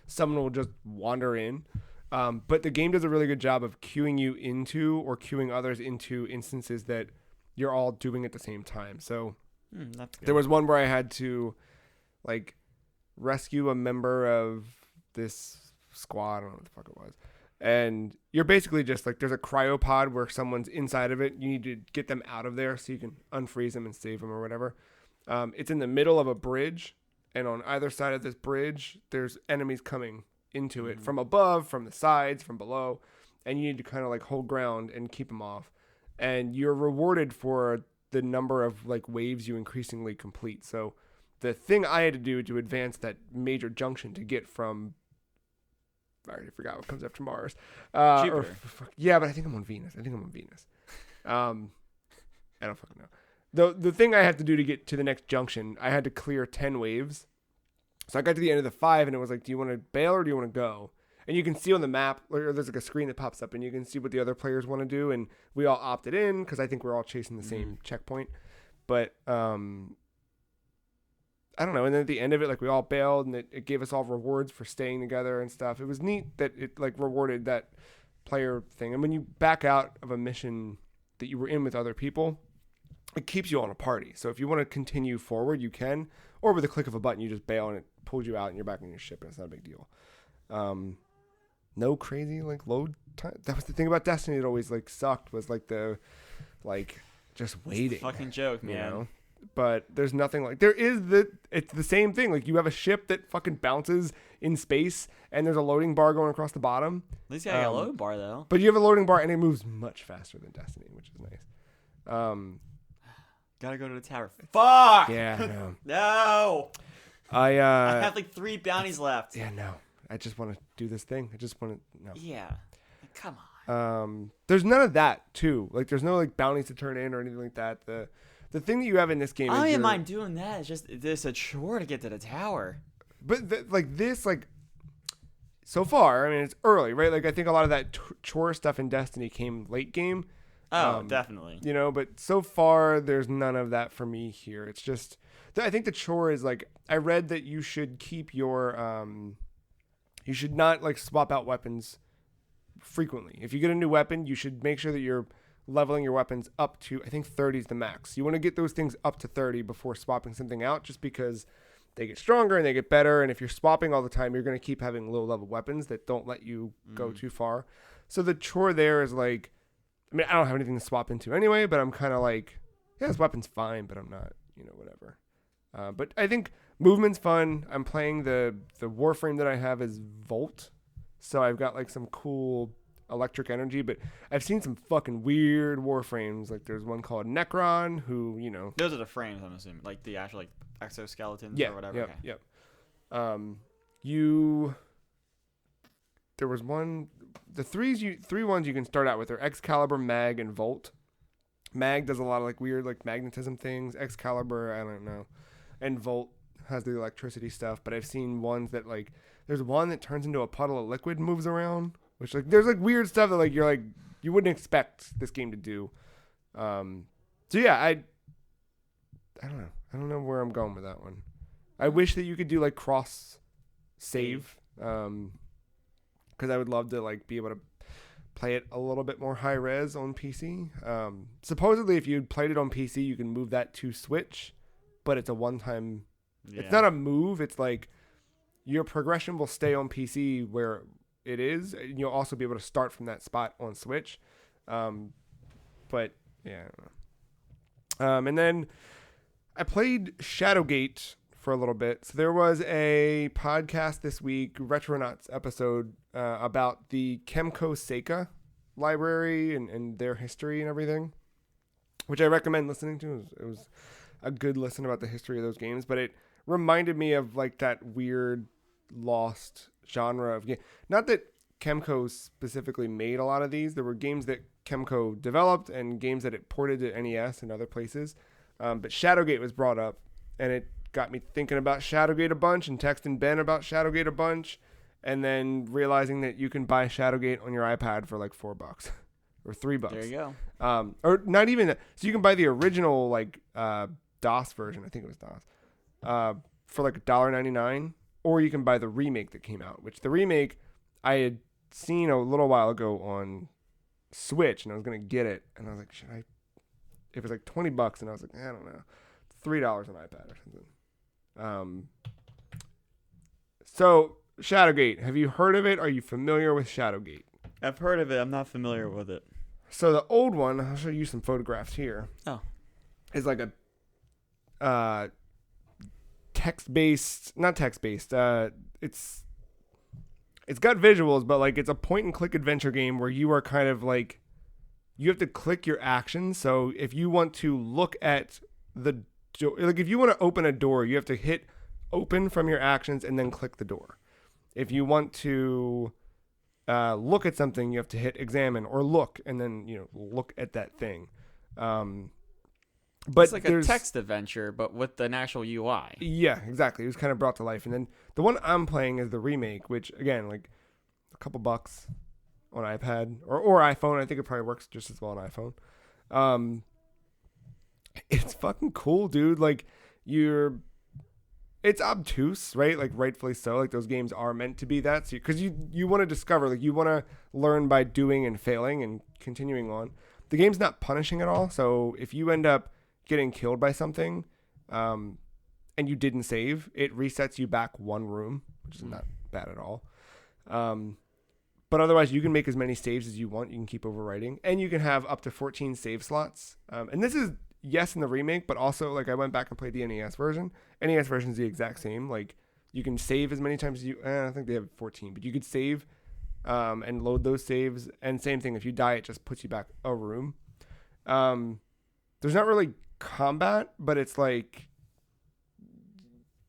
someone will just wander in. But the game does a really good job of queuing you into or queuing others into instances that you're all doing at the same time. So that's good. There was one where I had to rescue a member of this squad. I don't know what the fuck it was. And you're basically just like, there's a cryopod where someone's inside of it. You need to get them out of there so you can unfreeze them and save them or whatever. It's in the middle of a bridge, and on either side of this bridge, there's enemies coming into it from above, from the sides, from below, and you need to kind of like hold ground and keep them off. And you're rewarded for the number of like waves you increasingly complete. So the thing I had to do to advance that major junction to get from, I already forgot what comes after Mars. Jupiter. Yeah, but I think I'm on Venus. I don't fucking know. The thing I had to do to get to the next junction, I had to clear 10 waves. So I got to the end of the 5, and it was like, do you want to bail or do you want to go? And you can see on the map, or there's like a screen that pops up, and you can see what the other players want to do. And we all opted in because I think we're all chasing the same checkpoint. But I don't know. And then at the end of it, like we all bailed, and it gave us all rewards for staying together and stuff. It was neat that it like rewarded that player thing. And when you back out of a mission that you were in with other people, it keeps you on a party. So if you want to continue forward, you can. Or with a click of a button, you just bail and it pulls you out and you're back on your ship, and it's not a big deal. No crazy like load time. That was the thing about Destiny that always like sucked, was like the like just waiting. Fucking joke, man. You know? But there's nothing like it's the same thing. Like you have a ship that fucking bounces in space, and there's a loading bar going across the bottom. At least you got a load bar though. But you have a loading bar and it moves much faster than Destiny, which is nice. Gotta go to the tower. Fuck! Yeah, no. No! I have like 3 bounties left. Yeah, no. I just want to do this thing. I just want to no. Yeah. Come on. There's none of that too. Like there's no like bounties to turn in or anything like that. The thing that you have in this game is I don't mind doing that. It's just it's a chore to get to the tower. But so far, I mean, it's early, right? Like I think a lot of that chore stuff in Destiny came late game. Oh, definitely. You know, but so far there's none of that for me here. It's just I think the chore is like, I read that you should keep your you should not like swap out weapons frequently. If you get a new weapon, you should make sure that you're leveling your weapons up to, I think 30 is the max. You want to get those things up to 30 before swapping something out, just because they get stronger and they get better. And if you're swapping all the time, you're going to keep having low level weapons that don't let you go too far. So the chore there is like, I mean, I don't have anything to swap into anyway, but I'm kind of like, yeah, this weapon's fine, but I'm not, whatever. But I think movement's fun. I'm playing the Warframe that I have is Volt. So I've got like some cool electric energy, but I've seen some fucking weird Warframes. Like there's one called Necron, who, Those are the frames, I'm assuming. Like the actual like exoskeletons or whatever. Yep. There was one, the three ones you can start out with are Excalibur, Mag, and Volt. Mag does a lot of like weird like magnetism things. Excalibur, I don't know. And Volt has the electricity stuff, but I've seen ones that like, there's one that turns into a puddle of liquid and moves around, which like, there's like weird stuff that like, you're like, you wouldn't expect this game to do. So yeah, I don't know. I don't know where I'm going with that one. I wish that you could do like cross save. Cause I would love to like be able to play it a little bit more high res on PC. Supposedly if you played it on PC, you can move that to Switch, but it's a one-time. Yeah. It's not a move. It's like your progression will stay on PC where it is. And you'll also be able to start from that spot on Switch. But yeah, I don't know. And then I played Shadowgate for a little bit. So there was a podcast this week, Retronauts episode, about the Kemco Seika library and their history and everything, which I recommend listening to. It was a good listen about the history of those games, but it reminded me of like that weird lost genre of game. Not that Kemco specifically made a lot of these. There were games that Kemco developed and games that it ported to NES and other places. But Shadowgate was brought up, and it got me thinking about Shadowgate a bunch and texting Ben about Shadowgate a bunch, and then realizing that you can buy Shadowgate on your iPad for like $4 or $3. There you go. Or not even that. So you can buy the original like DOS version. I think it was DOS for like $1.99, or you can buy the remake that came out, which the remake I had seen a little while ago on Switch, and I was gonna get it, and I was like, should I? It was like $20, and I was like, I don't know, $3 on iPad or something. So Shadowgate, have you heard of it? Are you familiar with Shadowgate? I've heard of it. I'm not familiar with it. So the old one, I'll show you some photographs here. Oh. Is like a text-based, not text-based. It's got visuals, but like it's a point-and-click adventure game where you are kind of like you have to click your actions. So if you want to look at the door, like if you want to open a door, you have to hit open from your actions and then click the door. If you want to look at something, you have to hit examine or look and then, look at that thing. But it's like a text adventure, but with an actual UI. Yeah, exactly. It was kind of brought to life. And then the one I'm playing is the remake, which, again, like a couple bucks on iPad or iPhone. I think it probably works just as well on iPhone. It's fucking cool, dude. Like, it's obtuse, right? Like, rightfully so. Like, those games are meant to be that. Because you want to discover, like, you want to learn by doing and failing and continuing on. The game's not punishing at all. So if you end up getting killed by something and you didn't save, it resets you back one room, which is not bad at all. But otherwise, you can make as many saves as you want. You can keep overwriting. And you can have up to 14 save slots. And this is, yes, in the remake, but also, like, I went back and played the NES version. NES version is the exact same. Like, you can save as many times as you... I think they have 14. But you could save and load those saves. And same thing, if you die, it just puts you back a room. There's not really combat, but it's like...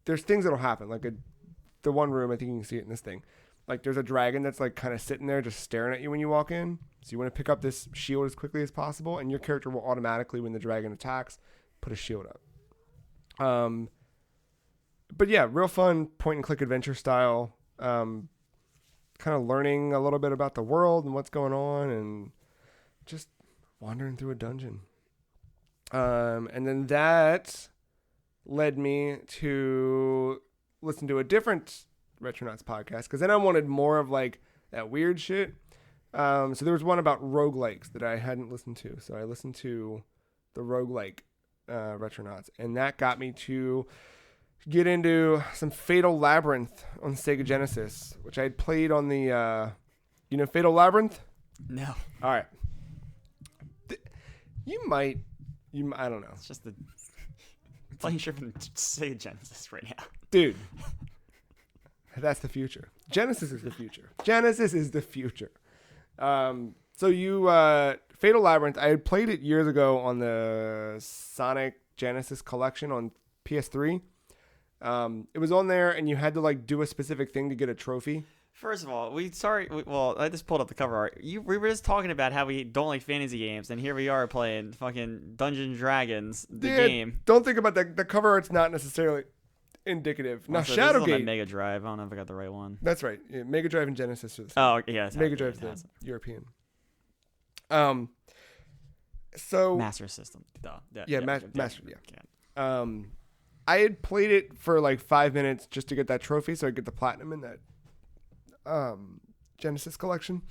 There's things that'll happen. Like, the one room, I think you can see it in this thing. Like, there's a dragon that's, like, kind of sitting there just staring at you when you walk in. So you want to pick up this shield as quickly as possible, and your character will automatically, when the dragon attacks, put a shield up. But, yeah, real fun point-and-click adventure style. Kind of learning a little bit about the world and what's going on, and just wandering through a dungeon. And then that led me to listen to a different Retronauts podcast, because then I wanted more of like that weird shit. So there was one about roguelikes that I hadn't listened to, so I listened to the roguelike Retronauts, and that got me to get into some Fatal Labyrinth on Sega Genesis, which I had played on the Fatal Labyrinth. No. All right. I don't know. It's just the playing shit from Sega Genesis right now, dude. That's the future. Genesis is the future. Genesis is the future. So Fatal Labyrinth, I had played it years ago on the Sonic Genesis collection on PS3. It was on there, and you had to like do a specific thing to get a trophy. First of all, I just pulled up the cover art. We were just talking about how we don't like fantasy games, and here we are playing fucking Dungeons and Dragons, the game. Don't think about that. The cover art's not necessarily indicative. Now, also, Shadowgate. This is on my Mega Drive. I don't know if I got the right one. That's right. Yeah, Mega Drive and Genesis are the same. Oh, yeah. Mega Drive's the European. So Master System. Master. Yeah. I had played it for like 5 minutes just to get that trophy, so I get the platinum in that Genesis collection.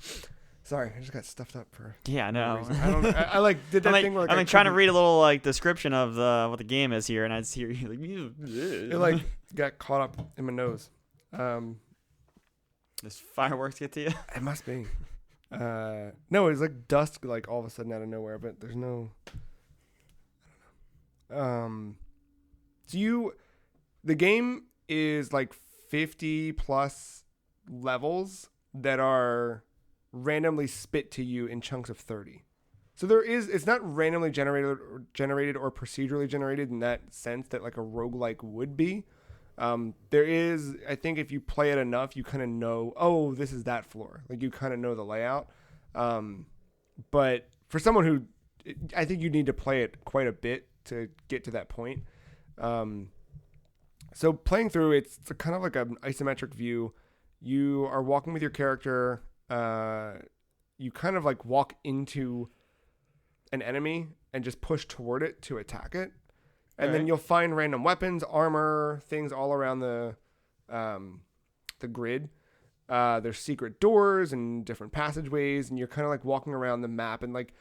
Sorry, I just got stuffed up for. Yeah, no. I don't know. I like did that thing where like, I'm trying to read a little like description of what the game is here, and I just hear you like. It like got caught up in my nose. Does fireworks get to you? It must be. No, it's like dust, like all of a sudden out of nowhere, but there's no. I don't know. The game is like 50 plus levels that are randomly spit to you in chunks of 30. So it's not randomly generated or procedurally generated in that sense that like a roguelike would be. There is, I think if you play it enough, you kind of know, oh, this is that floor. Like you kind of know the layout. But for someone who, I think you need to play it quite a bit to get to that point. So playing through, it's kind of like an isometric view. You are walking with your character. You kind of like walk into an enemy and just push toward it to attack it. And then you'll find random weapons, armor, things all around the grid. There's secret doors and different passageways, and you're kind of like walking around the map. And like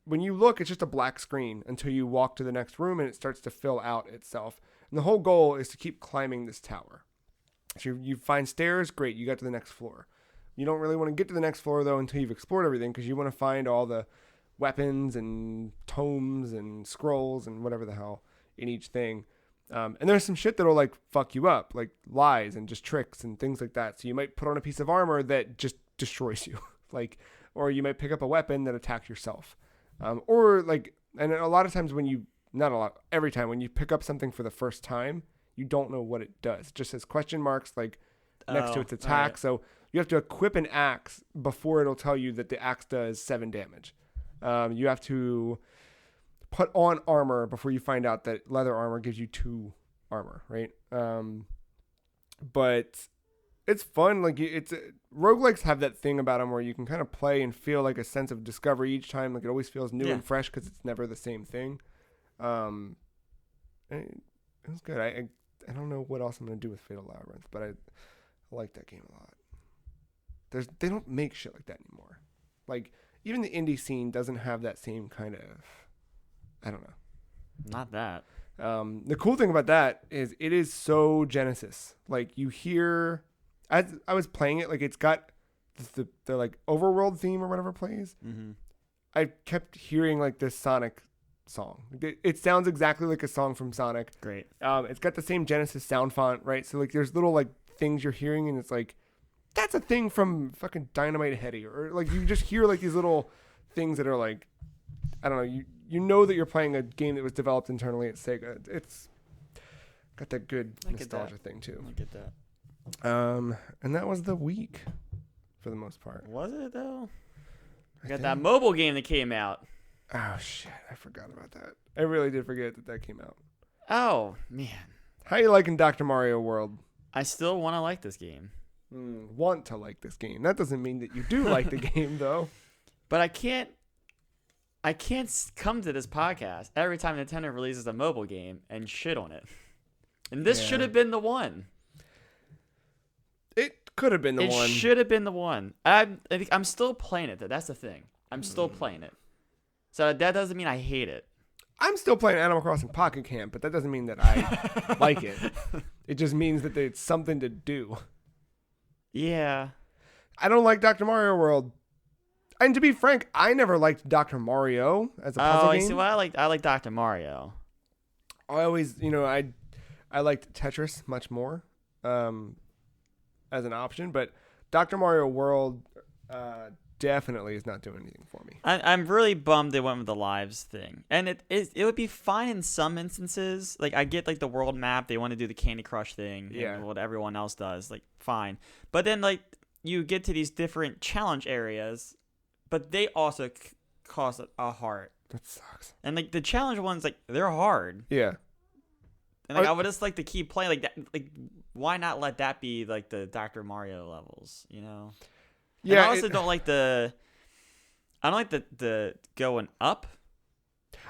when you look, it's just a black screen until you walk to the next room and it starts to fill out itself. And the whole goal is to keep climbing this tower. So you find stairs, great, you got to the next floor. You don't really want to get to the next floor, though, until you've explored everything, because you want to find all the weapons and tomes and scrolls and whatever the hell in each thing. And there's some shit that'll, like, fuck you up, like lies and just tricks and things like that. So you might put on a piece of armor that just destroys you, like, or you might pick up a weapon that attacks yourself. Or, like, and a lot of times every time when you pick up something for the first time, you don't know what it does. It just says question marks, like, next to its attack. Right. So you have to equip an axe before it'll tell you that the axe does 7 damage. You have to put on armor before you find out that leather armor gives you 2 armor, right? But it's fun. Like, roguelikes have that thing about them where you can kind of play and feel like a sense of discovery each time. Like, it always feels new and fresh because it's never the same thing. It was good. I don't know what else I'm going to do with Fatal Labyrinth, but I like that game a lot. They don't make shit like that anymore. Like, even the indie scene doesn't have that same kind of, I don't know. Not that. The cool thing about that is it is so Genesis. Like, you hear, as I was playing it, like, it's got the like overworld theme or whatever plays. Mm-hmm. I kept hearing like this Sonic song. It sounds exactly like a song from Sonic. Great. It's got the same Genesis sound font, right? So like, there's little like things you're hearing, and it's like, that's a thing from fucking Dynamite Heady, or like you just hear like these little things that are like, I don't know, you know that you're playing a game that was developed internally at Sega. It's got that good nostalgia thing too. I get that. And that was the week for the most part. Was it though? I got that mobile game that came out. Oh shit, I forgot about that. I really did forget that came out. Oh man. How you liking Dr. Mario World? I still want to like this game. Want to like this game. That doesn't mean that you do like the game though. But I can't come to this podcast every time Nintendo releases a mobile game and shit on it. And this should have been the one. It could have been the one. It should have been the one. I'm still playing it though. That's the thing. I'm still playing it. So that doesn't mean I hate it. I'm still playing Animal Crossing Pocket Camp, but that doesn't mean that I like it. It just means that it's something to do. Yeah. I don't like Dr. Mario World. And to be frank, I never liked Dr. Mario as a puzzle game. Oh, see, well, I like Dr. Mario. I always, I liked Tetris much more as an option, but Dr. Mario World definitely is not doing anything for me. I'm really bummed they went with the lives thing. And it would be fine in some instances. Like, I get, like, the world map. They want to do the Candy Crush thing. Yeah. And what everyone else does. Like, fine. But then, like, you get to these different challenge areas, but they also cost a heart. That sucks. And, like, the challenge ones, like, they're hard. Yeah. And, like, I would just like to keep playing like that. Like, why not let that be, like, the Dr. Mario levels, you know? Yeah, and I also don't like the going up.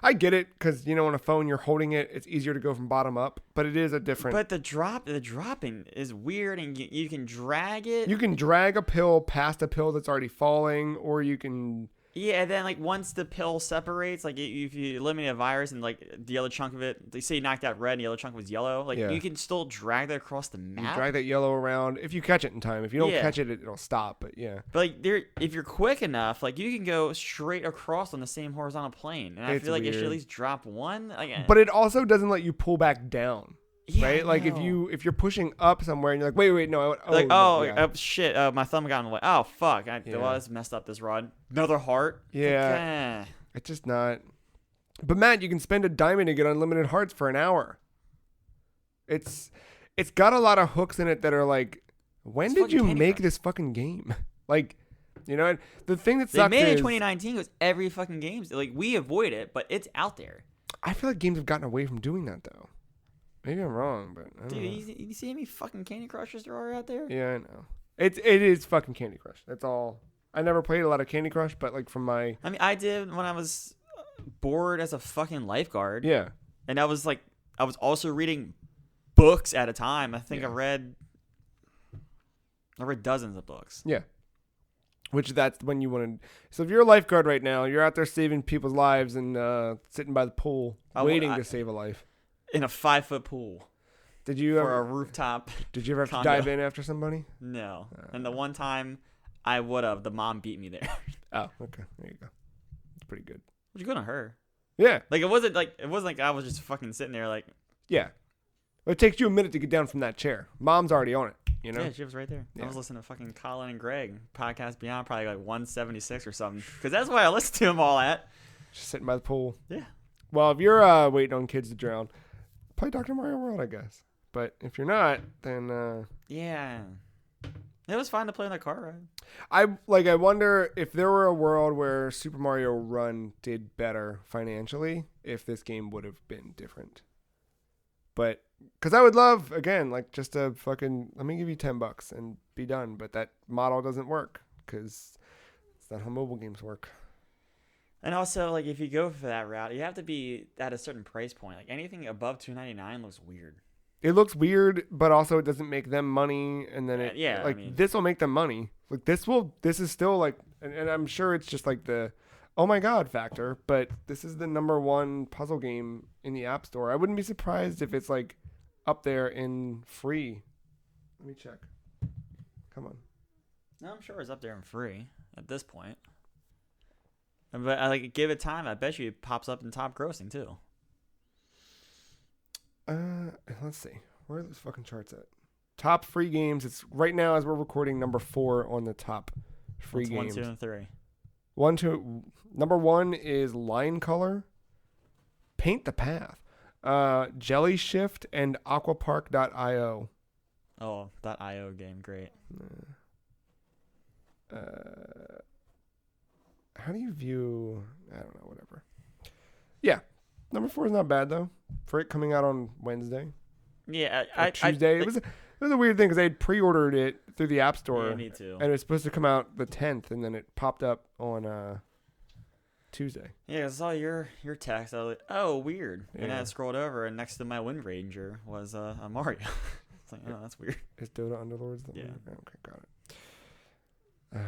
I get it, because on a phone you're holding it, it's easier to go from bottom up, but it is a different. But the dropping is weird, and you can drag it. You can drag a pill past a pill that's already falling, or you can. Yeah, and then like once the pill separates, like if you eliminate a virus and like the other chunk of it, they say you knocked out red and the other chunk was yellow, like you can still drag that across the map. You drag that yellow around if you catch it in time. If you don't catch it, it'll stop. But yeah. But like if you're quick enough, like you can go straight across on the same horizontal plane, and I feel like it should at least drop one. Like, but it also doesn't let you pull back down. Yeah, right? Like if you're pushing up somewhere and you're like, wait, no. Shit, my thumb got in the way. Oh, fuck. Well, that's messed up this rod. Another heart. Yeah. Like, it's just not. But Matt, you can spend a diamond to get unlimited hearts for an hour. It's got a lot of hooks in it that are like, when did you make this fucking game? Like, the thing that sucks is... They made it in 2019 because every fucking game... Like, we avoid it, but it's out there. I feel like games have gotten away from doing that, though. Maybe I'm wrong, but I don't know. You see how many fucking Candy Crushers there are out there? Yeah, I know. It is fucking Candy Crush. That's all. I never played a lot of Candy Crush, but like from my... I mean, I did when I was bored as a fucking lifeguard. Yeah. And I was also reading books at a time. I think I read dozens of books. Yeah. Which that's when you want to... So if you're a lifeguard right now, you're out there saving people's lives and sitting by the pool waiting to save a life. In a 5-foot pool. Did you for a rooftop? Did you ever have condo. to dive in after somebody? No. And the one time I would have. The mom beat me there. Oh, okay. There you go. It's pretty good. What'd you go to her? Yeah. Like it wasn't like I was just fucking sitting there like. Yeah. It takes you a minute to get down from that chair. Mom's already on it, you know? Yeah, she was right there. Yeah. I was listening to fucking Colin and Greg podcast Beyond, probably like 176 or something, because that's why I listened to them all at. Just sitting by the pool. Yeah. Well, if you're waiting on kids to drown, play Dr. Mario World, I guess. But if you're not, then yeah, it was fun to play in the car I ride. wonder if there were a world where Super Mario Run did better financially, if this game would have been different. But because I would love, again, like just a fucking, let me give you $10 and be done. But that model doesn't work because it's not how mobile games work. And also, like, if you go for that route, you have to be at a certain price point. Like anything above $299 looks weird. It looks weird, but also it doesn't make them money. And then this will make them money. Like this is still like, and I'm sure it's just like the, oh my God factor, but this is the #1 puzzle game in the App Store. I wouldn't be surprised if it's like up there in free. Let me check. Come on. No, I'm sure it's up there in free at this point. But I give it time. I bet you it pops up in top grossing too. Let's see. Where are those fucking charts at? Top free games. It's right now as we're recording *4 on the top free games. 1, 2, and 3. 1, 2. #1 is Line Color, Paint the Path, Jelly Shift, and Aquapark.io. Oh, that IO game, great. How do you view? I don't know. Whatever. Yeah, #4 is not bad though. For it coming out on Wednesday. Yeah, Tuesday. It was a weird thing because I had pre-ordered it through the App Store. Yeah, me too. And it was supposed to come out the 10th, and then it popped up on Tuesday. Yeah, I saw your text. I was like, oh, weird. Yeah. And I scrolled over, and next to my Wind Ranger was a Mario. It's like, oh, that's weird. Is Dota Underlords? Yeah. Okay, got it.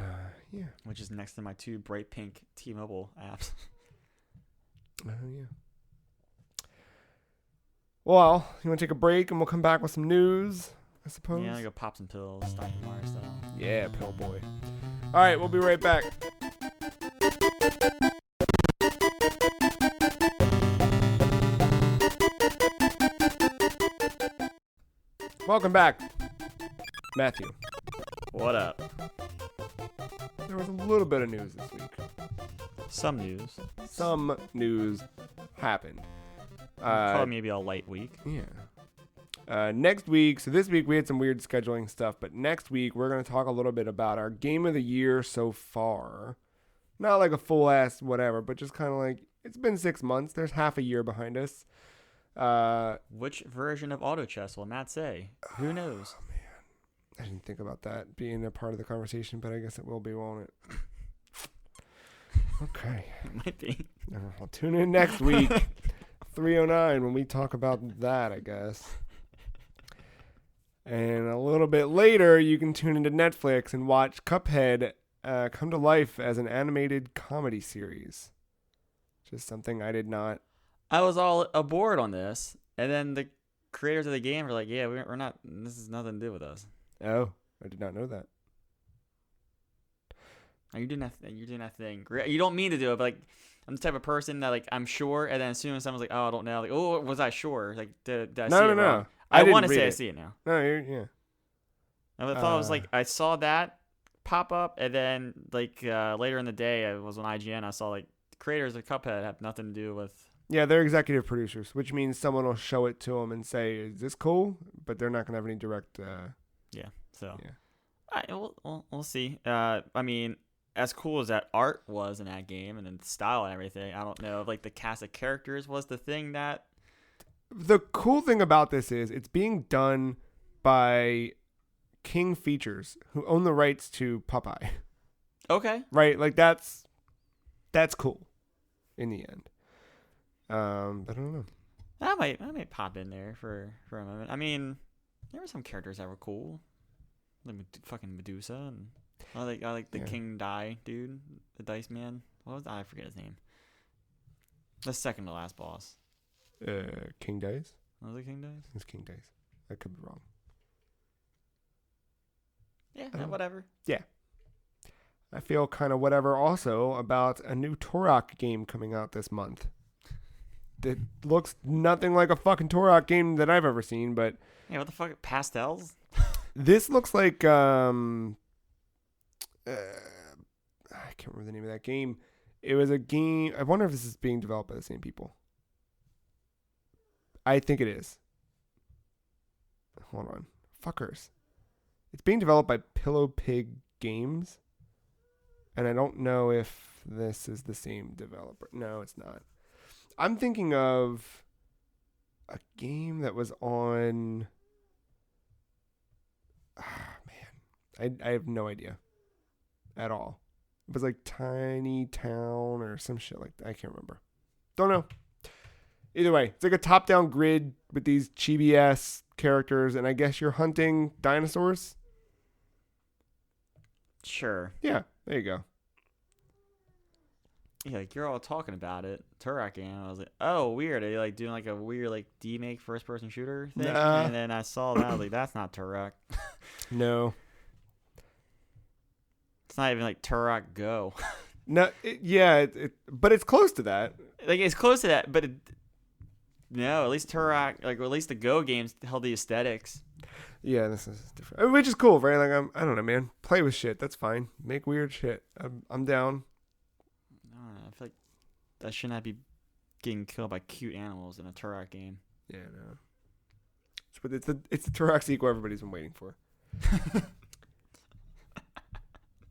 Yeah. Which is next to my 2 bright pink T-Mobile apps. Oh, yeah. Well, you want to take a break, and we'll come back with some news, I suppose? Yeah, I'm going to go pop some pills, Dr. Mario style. Yeah, pill boy. All right, we'll be right back. Welcome back, Matthew. What up? There was a little bit of news this week. Some news. Some news happened. Probably maybe a light week. Yeah. Next week, so this week we had some weird scheduling stuff, but next week we're going to talk a little bit about our game of the year so far. Not like a full ass whatever, but just kind of like, it's been 6 months. There's half a year behind us. Which version of Auto Chess will Matt say? Who knows? Oh, man. I didn't think about that being a part of the conversation, but I guess it will be, won't it? Okay. It might be. I'll tune in next week, 3:09, when we talk about that, I guess. And a little bit later, you can tune into Netflix and watch Cuphead come to life as an animated comedy series. Just something I did not. I was all aboard on this, and then the creators of the game were like, yeah, we're not, this has nothing to do with us. Oh, I did not know that. You're doing that thing. You don't mean to do it, but like, I'm the type of person that like, I'm sure, and then as soon as someone's like, oh, I don't know, like, oh, was I sure? Like, did I see it wrong? I want to say I see it now. No, yeah. I thought it was like, I saw that pop up, and then like later in the day, I was on IGN, I saw like, the creators of Cuphead have nothing to do with. Yeah, they're executive producers, which means someone will show it to them and say, is this cool? But they're not going to have any direct... Yeah, so... Yeah. We'll see. I mean, as cool as that art was in that game, and then the style and everything, I don't know if like the cast of characters was the thing that... The cool thing about this is it's being done by King Features, who own the rights to Popeye. Okay. Right? Like, that's cool in the end. But I don't know. I might pop in there for a moment. I mean, there were some characters that were cool, like fucking Medusa, and I like the King Die dude, the Dice Man. What was that? I forget his name. The second to last boss. King Dice. Was it King Dice? It's King Dice. I could be wrong. Yeah, whatever. Yeah. I feel kind of whatever also about a new Turok game coming out this month. It looks nothing like a fucking Turok game that I've ever seen, but Yeah, what the fuck? Pastels? this looks like I can't remember the name of that game. It was a game. I wonder if this is being developed by the same people. I think it is. Hold on. Fuckers. It's being developed by Pillow Pig Games. And I don't know if this is the same developer. No, it's not. I'm thinking of a game that was on... man. I have no idea. At all. It was like Tiny Town or some shit like that. I can't remember. Don't know. Either way, it's like a top-down grid with these chibi-ass characters, and I guess you're hunting dinosaurs? Sure. Yeah, there you go. Yeah, like you're all talking about it. Turok game. I was like, oh, weird. Are you like doing like a weird like D-make first-person shooter thing? Nah. And then I saw that. I was like, that's not Turok. No. It's not even like Turok Go. No, but it's close to that. Like it's close to that, but no, at least Turok, like or at least the Go games held the aesthetics. Yeah, this is different. I mean, which is cool, right? Like I don't know, man. Play with shit. That's fine. Make weird shit. I'm down. I don't know. I feel like that should not be getting killed by cute animals in a Turok game. Yeah, no. But it's the Turok sequel everybody's been waiting for.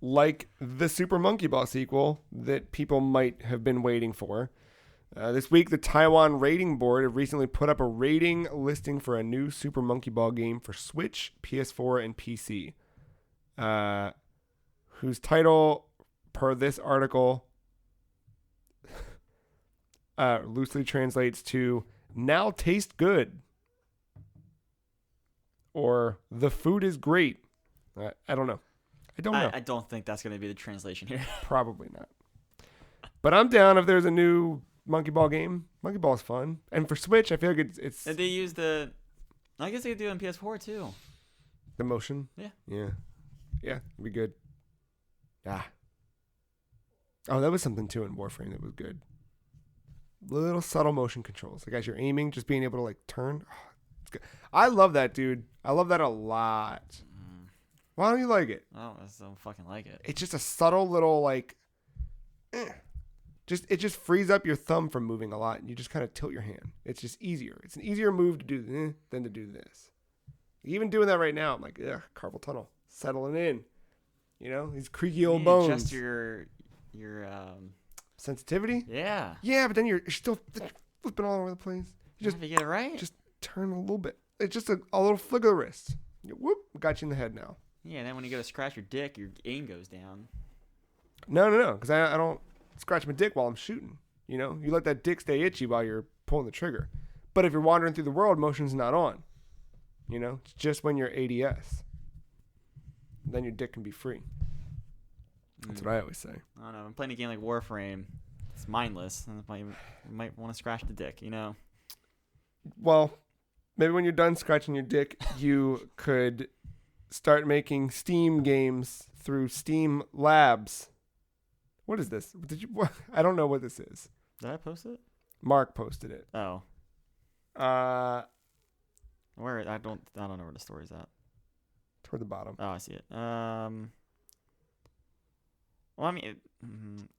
Like the Super Monkey Ball sequel that people might have been waiting for. This week, the Taiwan Rating Board have recently put up a rating listing for a new Super Monkey Ball game for Switch, PS4, and PC, whose title, per this article, loosely translates to "Now Taste Good" or "The Food is Great." I don't know. I don't know. I don't think that's going to be the translation here. Probably not. But I'm down if there's a new Monkey Ball game. Monkey Ball is fun. And for Switch, I feel like it's Did they use the... I guess they could do it on PS4 too. the motion. Yeah. Yeah. Yeah, it'd be good. Ah. Oh, that was something too in Warframe that was good. Little subtle motion controls. Like as you're aiming, just being able to like turn. Oh, it's good. I love that, dude. I love that a lot. Why don't you like it? Oh, I just don't fucking like it. It's just a subtle little like it just frees up your thumb from moving a lot and you just kind of tilt your hand. It's just easier. It's an easier move to do than to do this. Even doing that right now, I'm like, ugh, carpal tunnel. Settling in. You know, these creaky old bones. Adjust your sensitivity? Yeah. Yeah, but then you're still flipping all over the place. You Have to get it right. just turn a little bit. It's just a little flick of the wrist. Whoop, got you in the head now. Yeah, and then when you go to scratch your dick, your aim goes down. No, because I don't scratch my dick while I'm shooting. You know, you let that dick stay itchy while you're pulling the trigger. But if you're wandering through the world, motion's not on. You know, it's just when you're ADS. Then your dick can be free. That's what I always say. I don't know. I'm playing a game like Warframe. It's mindless. And you might want to scratch the dick, you know? Well, maybe when you're done scratching your dick, you could start making Steam games through Steam Labs. What is this? I don't know what this is. Did I post it? Marc posted it. Oh. Where I don't know where the story's at. Toward the bottom. Oh, I see it. Well, I mean,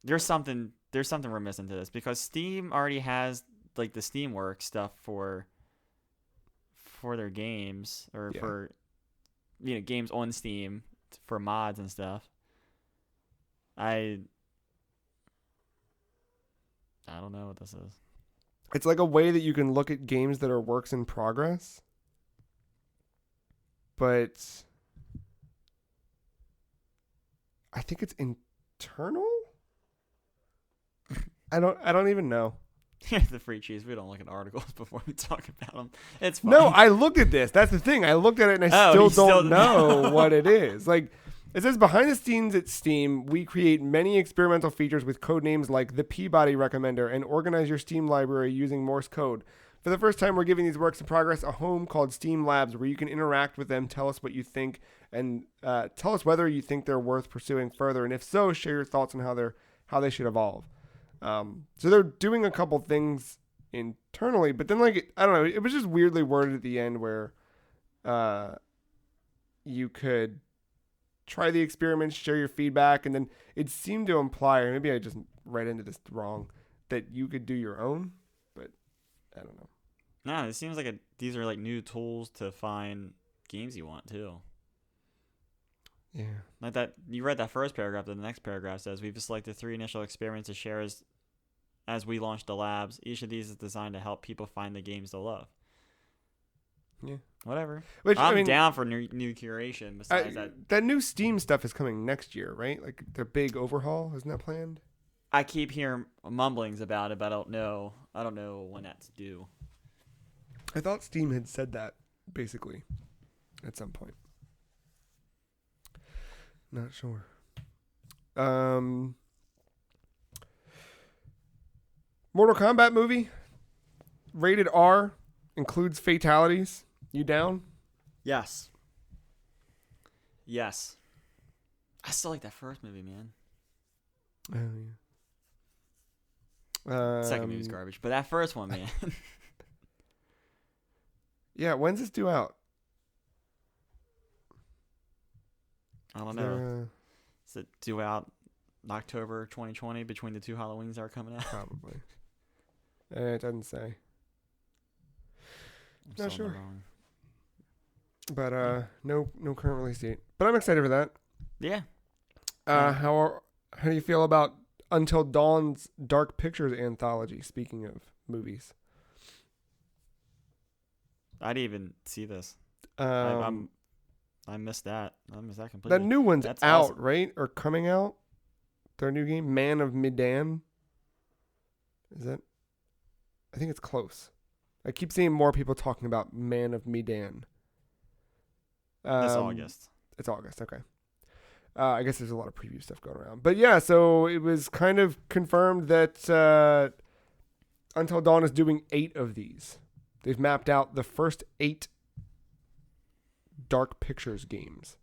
there's something we're missing to this because Steam already has like the Steamworks stuff for their games or for games on Steam for mods and stuff. I don't know what this is. It's like a way that you can look at games that are works in progress. But I think it's internal? I don't even know. The free cheese. We don't look at articles before we talk about them. It's fine. No, I looked at this. That's the thing. I looked at it and I still don't know what it is. Like, it says, behind the scenes at Steam, we create many experimental features with code names like the Peabody Recommender and organize your Steam library using Morse code. For the first time, we're giving these works in progress a home called Steam Labs, where you can interact with them, tell us what you think, and tell us whether you think they're worth pursuing further, and if so, share your thoughts on how they should evolve. So they're doing a couple things internally, but then like I don't know, it was just weirdly worded at the end where you could try the experiments, share your feedback, and then it seemed to imply, or maybe I just read into this wrong, that you could do your own, but I don't know. No, it seems like these are like new tools to find games you want too. Yeah. Like that, you read that first paragraph, then the next paragraph says, we've selected 3 initial experiments to share as we launch the labs. Each of these is designed to help people find the games they love. Yeah. Whatever. Which, I'm I mean, down for new curation besides that. That new Steam stuff is coming next year, right? Like the big overhaul, isn't that planned? I keep hearing mumblings about it, but I don't know. I don't know when that's due. I thought Steam had said that, basically, at some point. Not sure. Mortal Kombat movie, rated R, includes fatalities. You down? Yes. Yes. I still like that first movie, man. Oh, yeah. Second movie's garbage, but that first one, man. Yeah, when's this due out? I don't know. Is it due out October 2020 between the 2 Halloweens that are coming out? Probably. It doesn't say. Not sure. But no current release date. But I'm excited for that. Yeah. How do you feel about Until Dawn's Dark Pictures anthology? Speaking of movies, I didn't even see this. I missed that. I missed that completely. That new one's That's out, awesome. right? Or coming out? Their new game, Man of Medan. Is that? I think it's close. I keep seeing more people talking about Man of Medan. This August. It's August, okay. I guess there's a lot of preview stuff going around. But yeah, so it was kind of confirmed that Until Dawn is doing 8 of these. They've mapped out the first 8 Dark Pictures games.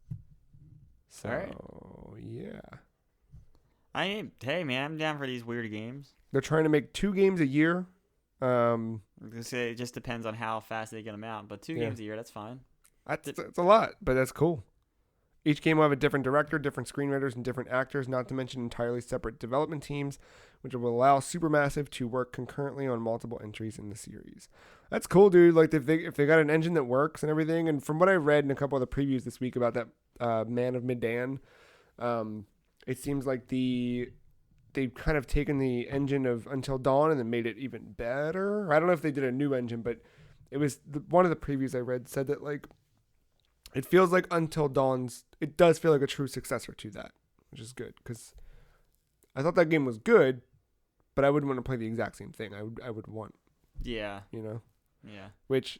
So, yeah. Hey, man, I'm down for these weird games. They're trying to make 2 games a year. It just depends on how fast they get them out. But 2 games a year, that's fine. That's a lot, but that's cool. Each game will have a different director, different screenwriters, and different actors, not to mention entirely separate development teams, which will allow Supermassive to work concurrently on multiple entries in the series. That's cool, dude. Like, if they got an engine that works and everything, and from what I read in a couple of the previews this week about that Man of Medan, it seems like they've kind of taken the engine of Until Dawn and then made it even better. I don't know if they did a new engine, but it was one of the previews I read said that, like, it feels like Until Dawn's, it does feel like a true successor to that, which is good, because I thought that game was good, but I wouldn't want to play the exact same thing. I would want, Yeah. you know? Yeah. Which,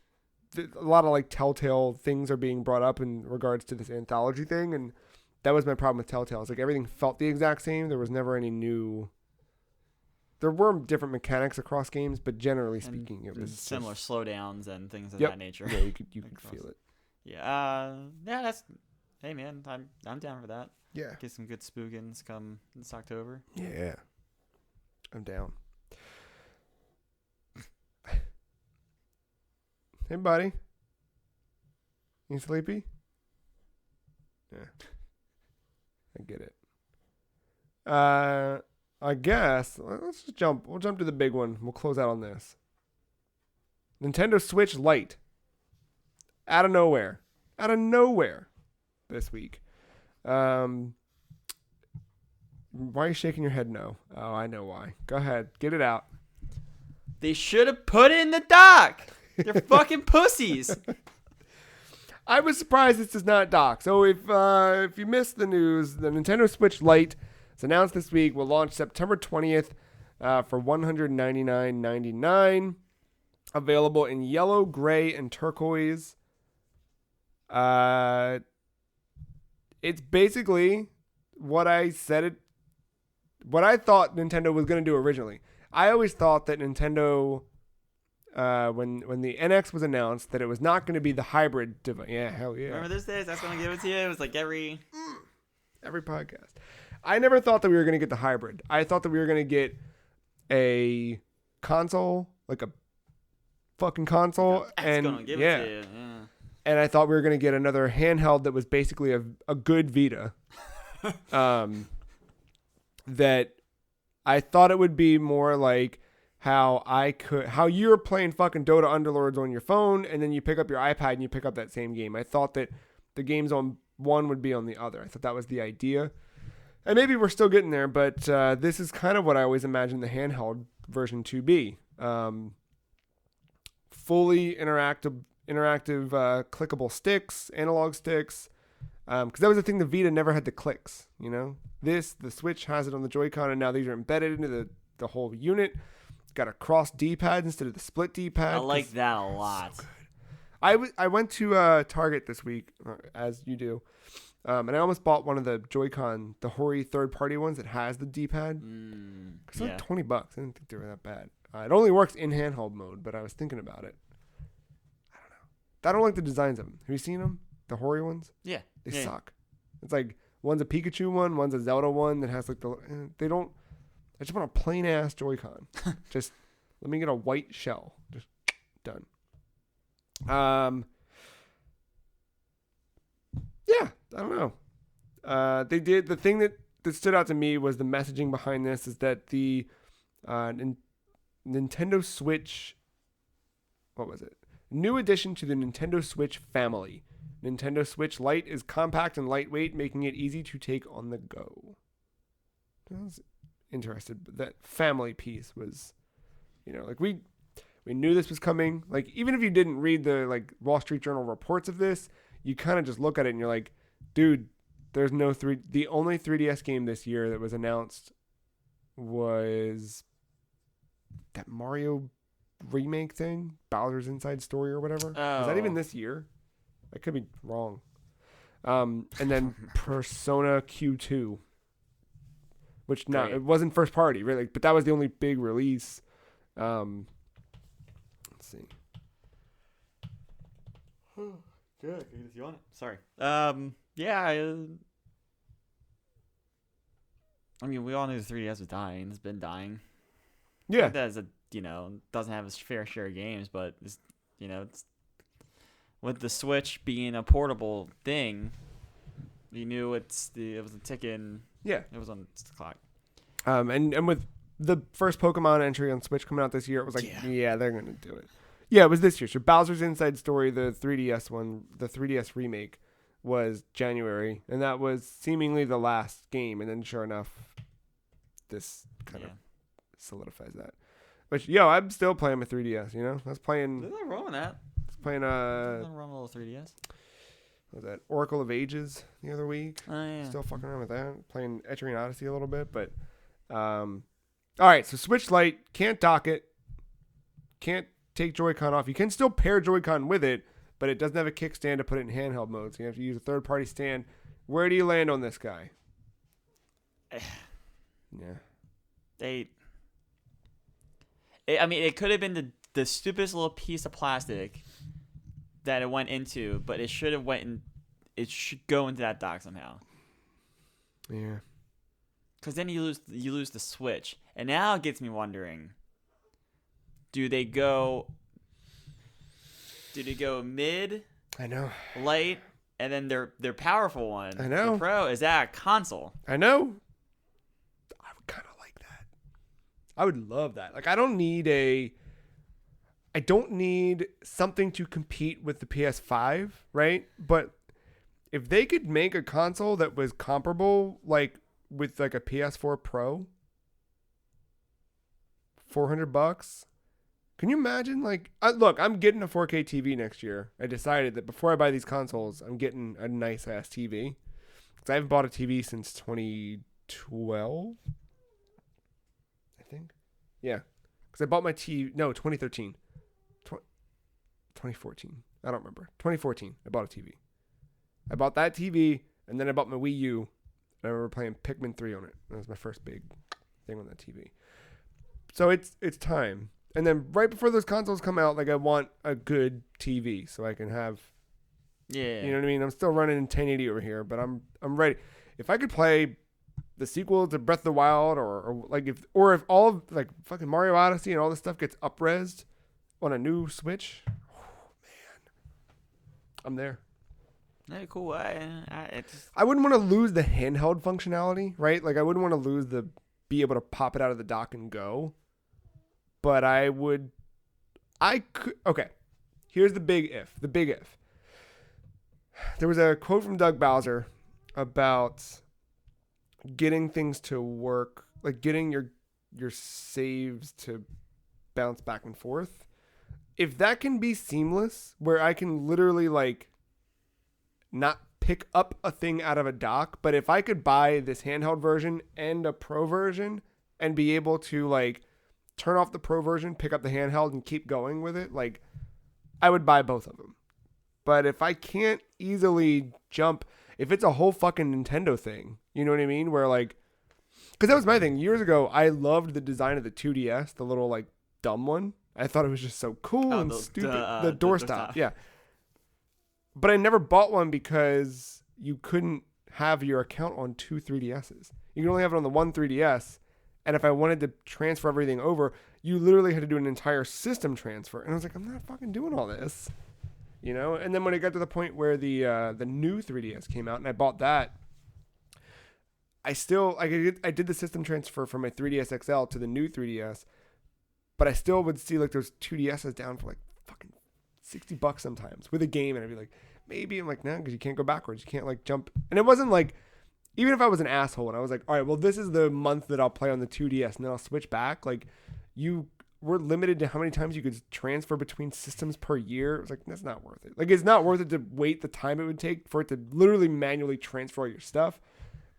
a lot of, like, Telltale things are being brought up in regards to this anthology thing, and that was my problem with Telltale. It's like everything felt the exact same. There was never any new... There were different mechanics across games, but generally speaking, it was similar slowdowns and things of Yep. that nature. Yeah, you could feel it. Yeah. That's. Hey, man, I'm down for that. Yeah. Get some good spookins come this October. Yeah. I'm down. Hey, buddy. You sleepy? Yeah. I get it. I guess let's just jump. We'll jump to the big one. We'll close out on this. Nintendo Switch Lite. Out of nowhere this week. Why are you shaking your head no? Oh, I know why. Go ahead. Get it out. They should have put it in the dock. They're fucking pussies. I was surprised this does not dock. So if you missed the news, the Nintendo Switch Lite is announced this week. Will launch September 20th for $199.99. Available in yellow, gray, and turquoise. It's basically what I thought Nintendo was going to do originally. I always thought that Nintendo when the NX was announced that it was not going to be the hybrid device. Yeah, hell yeah. Remember those days? I was going to give it to you. It was like every podcast. I never thought that we were going to get the hybrid. I thought that we were going to get a console, like a fucking console, and gonna give it to you. Yeah. And I thought we were going to get another handheld that was basically a good Vita. That I thought it would be more like how you're playing fucking Dota Underlords on your phone, and then you pick up your iPad and you pick up that same game. I thought that the games on one would be on the other. I thought that was the idea. And maybe we're still getting there, but this is kind of what I always imagined the handheld version to be. Fully interactive clickable sticks, analog sticks. Because that was the thing, the Vita never had the clicks, you know? The Switch has it on the Joy-Con, and now these are embedded into the whole unit. Got a cross D-pad instead of the split D-pad. I like that a lot. So good. I went to Target this week, as you do, and I almost bought one of the Joy-Con, the Hori third-party ones that has the D-pad. It's like $20. I didn't think they were that bad. It only works in handheld mode, but I was thinking about it. I don't know. I don't like the designs of them. Have you seen them? The Hori ones? Yeah. They suck. It's like one's a Pikachu one, one's a Zelda one that has like they don't. I just want a plain ass Joy-Con. Just let me get a white shell. Just done. Yeah, I don't know. They did the thing that stood out to me was the messaging behind this is that the Nintendo Switch. What was it? New addition to the Nintendo Switch family. Nintendo Switch Lite is compact and lightweight, making it easy to take on the go. I was interested, but that family piece was, like we knew this was coming. Like, even if you didn't read the like Wall Street Journal reports of this, you kind of just look at it and you're like, dude, there's no the only 3DS game this year that was announced was that Mario remake thing, Bowser's Inside Story or whatever. Oh. Was that even this year? I could be wrong. And then Persona Q2, which it wasn't first party, really, but that was the only big release. Let's see. Good. You want it? Sorry. Yeah. I mean, we all knew the 3DS was dying. It's been dying. Yeah. That's doesn't have its fair share of games, but it's with the Switch being a portable thing, you knew it was a ticking. Yeah. It was on the clock. And with the first Pokemon entry on Switch coming out this year, it was like, yeah they're going to do it. Yeah, it was this year. So Bowser's Inside Story, the 3DS one, the 3DS remake, was January, and that was seemingly the last game. And then sure enough, this kind of solidifies that. Which, I'm still playing my 3DS, I was playing... There's nothing wrong with that. Playing nothing wrong with a little 3DS. What was that? Oracle of Ages the other week. Oh, yeah. Still fucking around with that. Playing Etrian Odyssey a little bit, but all right, so Switch Lite, can't dock it. Can't take Joy-Con off. You can still pair Joy-Con with it, but it doesn't have a kickstand to put it in handheld mode, so you have to use a third-party stand. Where do you land on this guy? Yeah. It could have been the stupidest little piece of plastic that it went into, but it should have it should go into that dock somehow. Yeah. Because then you lose the Switch, and now it gets me wondering: do they go mid? I know. Light, and then their powerful one. I know. The Pro, is that a console? I know. I would kind of like that. I would love that. Like, I don't need something to compete with the PS5, right? But if they could make a console that was comparable, like with like a PS4 Pro, $400. Can you imagine? Like, look, I'm getting a 4K TV next year. I decided that before I buy these consoles, I'm getting a nice ass TV because I haven't bought a TV since 2012. I think, yeah, because I bought my TV. No, 2013. 2014. I don't remember. 2014. I bought a TV. I bought that TV, and then I bought my Wii U. And I remember playing Pikmin 3 on it. That was my first big thing on that TV. So it's time. And then right before those consoles come out, like I want a good TV so I can have, Yeah. you know what I mean? I'm still running in 1080 over here, but I'm ready. If I could play the sequel to Breath of the Wild, or if all of like fucking Mario Odyssey and all this stuff gets up-resed on a new Switch, I'm there. Hey, cool. I wouldn't want to lose the handheld functionality, right? Like I wouldn't want to lose be able to pop it out of the dock and go. But okay. Here's the big if. The big if. There was a quote from Doug Bowser about getting things to work, like getting your saves to bounce back and forth. If that can be seamless, where I can literally like not pick up a thing out of a dock, but if I could buy this handheld version and a pro version and be able to like turn off the pro version, pick up the handheld and keep going with it, like I would buy both of them. But if I can't easily jump, if it's a whole fucking Nintendo thing, you know what I mean? Where like, because that was my thing. Years ago, I loved the design of the 2DS, the little like dumb one. I thought it was just so cool and stupid. The doorstop, yeah. But I never bought one because you couldn't have your account on 2 3DSs. You can only have it on the one 3DS. And if I wanted to transfer everything over, you literally had to do an entire system transfer. And I was like, I'm not fucking doing all this. You know? And then when it got to the point where the new 3DS came out and I bought that, I did the system transfer from my 3DS XL to the new 3DS, but I still would see like those 2DSs down for like fucking $60 sometimes with a game, and I'd be like, maybe. I'm like, no, because you can't go backwards. You can't like jump. And it wasn't like, even if I was an asshole and I was like, all right, well, this is the month that I'll play on the 2DS and then I'll switch back. Like, you were limited to how many times you could transfer between systems per year. It was like, that's not worth it. Like, it's not worth it to wait the time it would take for it to literally manually transfer all your stuff.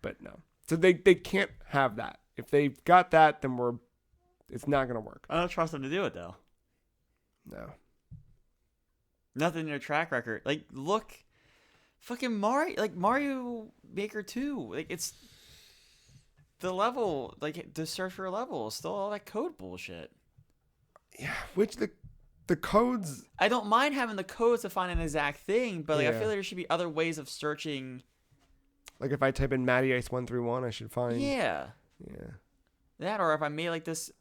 But no. So they can't have that. If they've got that, then it's not going to work. I don't trust them to do it, though. No. Nothing in their track record. Like, look, fucking Mario Maker 2. Like, it's the level, like, the search for a level is still all that code bullshit. Yeah, which the codes... I don't mind having the codes to find an exact thing, but like, Yeah. I feel like there should be other ways of searching. Like, if I type in Matty Ice 131, I should find... Yeah. Yeah. That, or if I made, like, this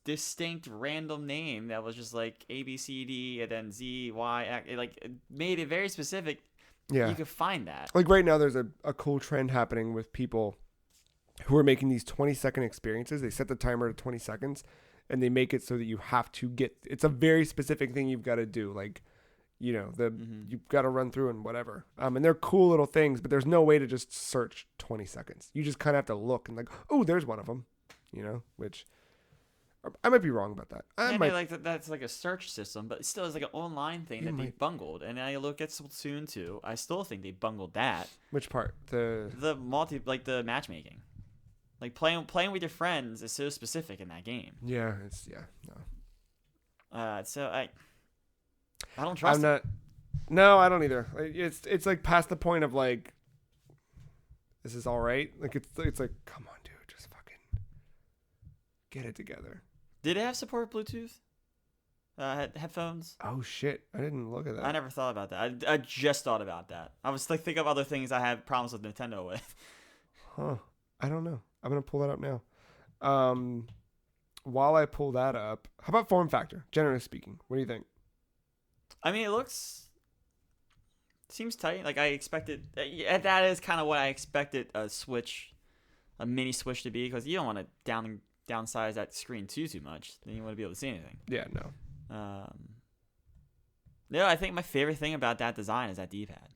distinct random name that was just like A B C D and then Z Y X, it made it very specific. Yeah, you could find that. Like right now, there's a cool trend happening with people who are making these 20-second experiences. They set the timer to 20 seconds, and they make it so that you have to get. It's a very specific thing you've got to do. Like, you know, you've got to run through and whatever. And they're cool little things, but there's no way to just search 20 seconds. You just kind of have to look and like, oh, there's one of them. You know, which. I might be wrong about that. That's like a search system, but it still is like an online thing that they bungled. And I look at Splatoon 2. I still think they bungled that. Which part? The the matchmaking, like playing with your friends is so specific in that game. Yeah, no. So I don't trust. I'm not. No, I don't either. It's like past the point of like, this is all right. Like it's like, come on, dude, just fucking get it together. Did it have support Bluetooth? Headphones? Oh shit! I didn't look at that. I never thought about that. I just thought about that. I was like, think of other things I had problems with Nintendo with. Huh? I don't know. I'm gonna pull that up now. While I pull that up, how about form factor? Generally speaking, what do you think? I mean, seems tight. Like I expected. That is kind of what I expected a mini Switch to be, because you don't want to downsize that screen too much. Then you want to be able to see anything. Yeah, no. No, I think my favorite thing about that design is that D-pad.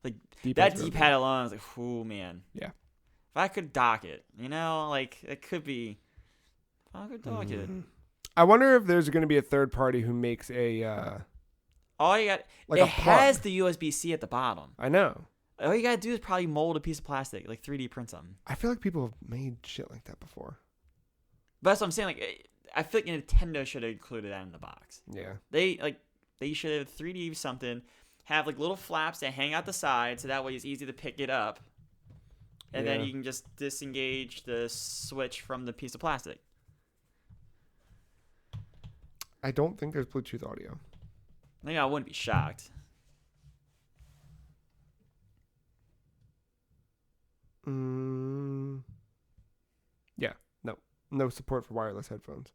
Like D-pad's that D-pad alone is like, oh man. Yeah. If I could dock it, you know, like it could be. If I could dock it. I wonder if there's going to be a third party who makes a. All you got, like it has the USB-C at the bottom. I know. All you gotta do is probably mold a piece of plastic, like 3D print something. I feel like people have made shit like that before. But that's what I'm saying. Like, I feel like Nintendo should have included that in the box. Yeah. They should have 3D something, have like little flaps that hang out the side, so that way it's easy to pick it up, and then you can just disengage the Switch from the piece of plastic. I don't think there's Bluetooth audio. I think I wouldn't be shocked. Yeah, no support for wireless headphones.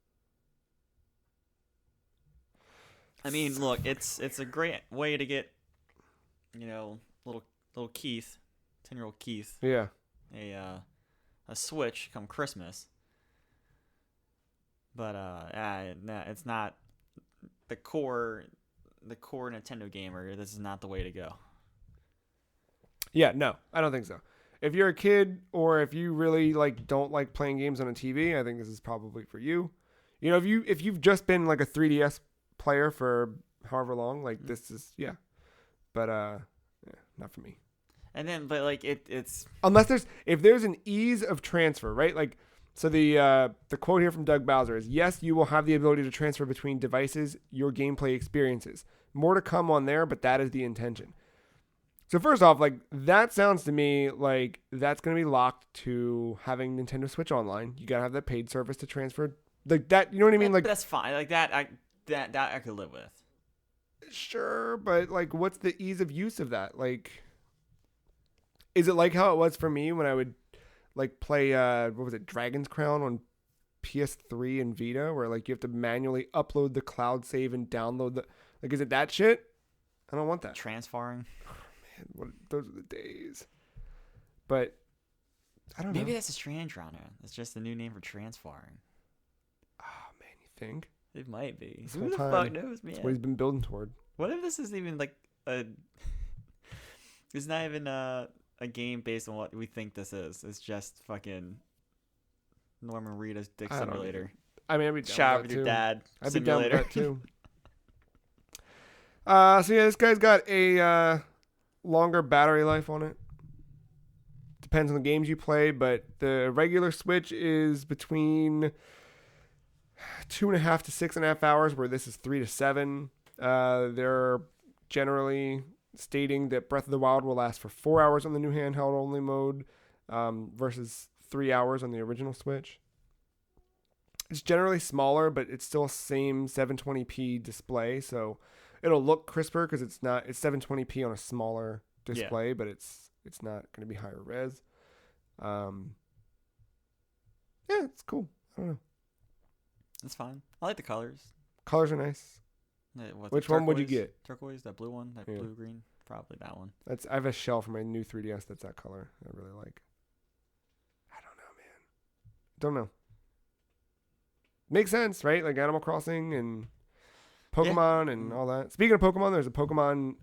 I mean, look, it's a great way to get, little Keith, 10-year-old Keith, Yeah. a Switch come Christmas. But it's not the core Nintendo gamer. This is not the way to go. Yeah, no, I don't think so. If you're a kid or if you really don't like playing games on a TV, I think this is probably for you. If you've just been like a 3DS player for however long, this is but not for me. And then, but it's unless if there's an ease of transfer, right? So the quote here from Doug Bowser is, yes, you will have the ability to transfer between devices your gameplay experiences. More to come on there, but that is the intention. So first off, that sounds to me like that's going to be locked to having Nintendo Switch Online. You got to have that paid service to transfer that. You know what I mean? That's fine. That I could live with. Sure, but what's the ease of use of that? Is it like how it was for me when I would play what was it, Dragon's Crown on PS3 and Vita, where you have to manually upload the cloud save and download the is it that shit? I don't want that. Transferring. Those are the days. But I don't know. Maybe that's a transrunner. That's just the new name for transferring. Oh man, you think? It might be. This Who whole the time, fuck knows, man? That's what he's been building toward. What if this isn't even a? It's not even a game based on what we think this is. It's just fucking Norman Reedus dick simulator. I mean, I'd be down shower with with your too. dad. I'd simulator. be down with that too. So yeah, this guy's got a longer battery life on it. Depends on the games you play, but the regular Switch is between 2.5 to 6.5 hours, where this is 3 to 7. They're generally stating that Breath of the Wild will last for 4 hours on the new handheld only mode, versus 3 hours on the original Switch. It's generally smaller, but it's still same 720p display, so it'll look crisper because it's 720p on a smaller display, but it's not going to be higher res. Yeah, it's cool. I don't know. It's fine. I like the colors. Colors are nice. Which one would you get? Turquoise, that blue one, that blue green, probably that one. I have a shell for my new 3DS that's that color. I really like. I don't know, man. Don't know. Makes sense, right? Like Animal Crossing and Pokemon and all that. Speaking of Pokemon, there's a Pokemon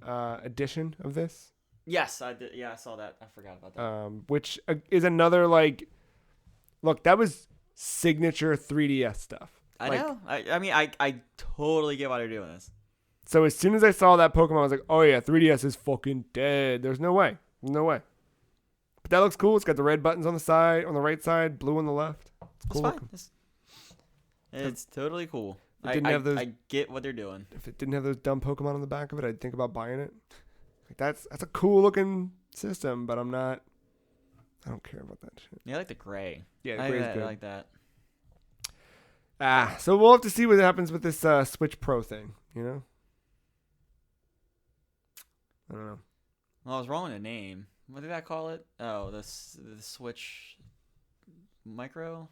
edition of this. Yes, I did. Yeah, I saw that. I forgot about that. Which is another look, that was signature 3DS stuff. I know. I mean, I totally get why they're doing this. So as soon as I saw that Pokemon, I was like, oh yeah, 3DS is fucking dead. There's no way. No way. But that looks cool. It's got the red buttons on the right side, blue on the left. It's cool. It's fine. It's totally cool. I get what they're doing. If it didn't have those dumb Pokemon on the back of it, I'd think about buying it. That's a cool looking system, but I don't care about that shit. Yeah, I like the gray. Yeah, the gray's good. I like that. So we'll have to see what happens with this Switch Pro thing, I don't know. Well, I was wrong in the name. What did I call it? Oh, the Switch Micro?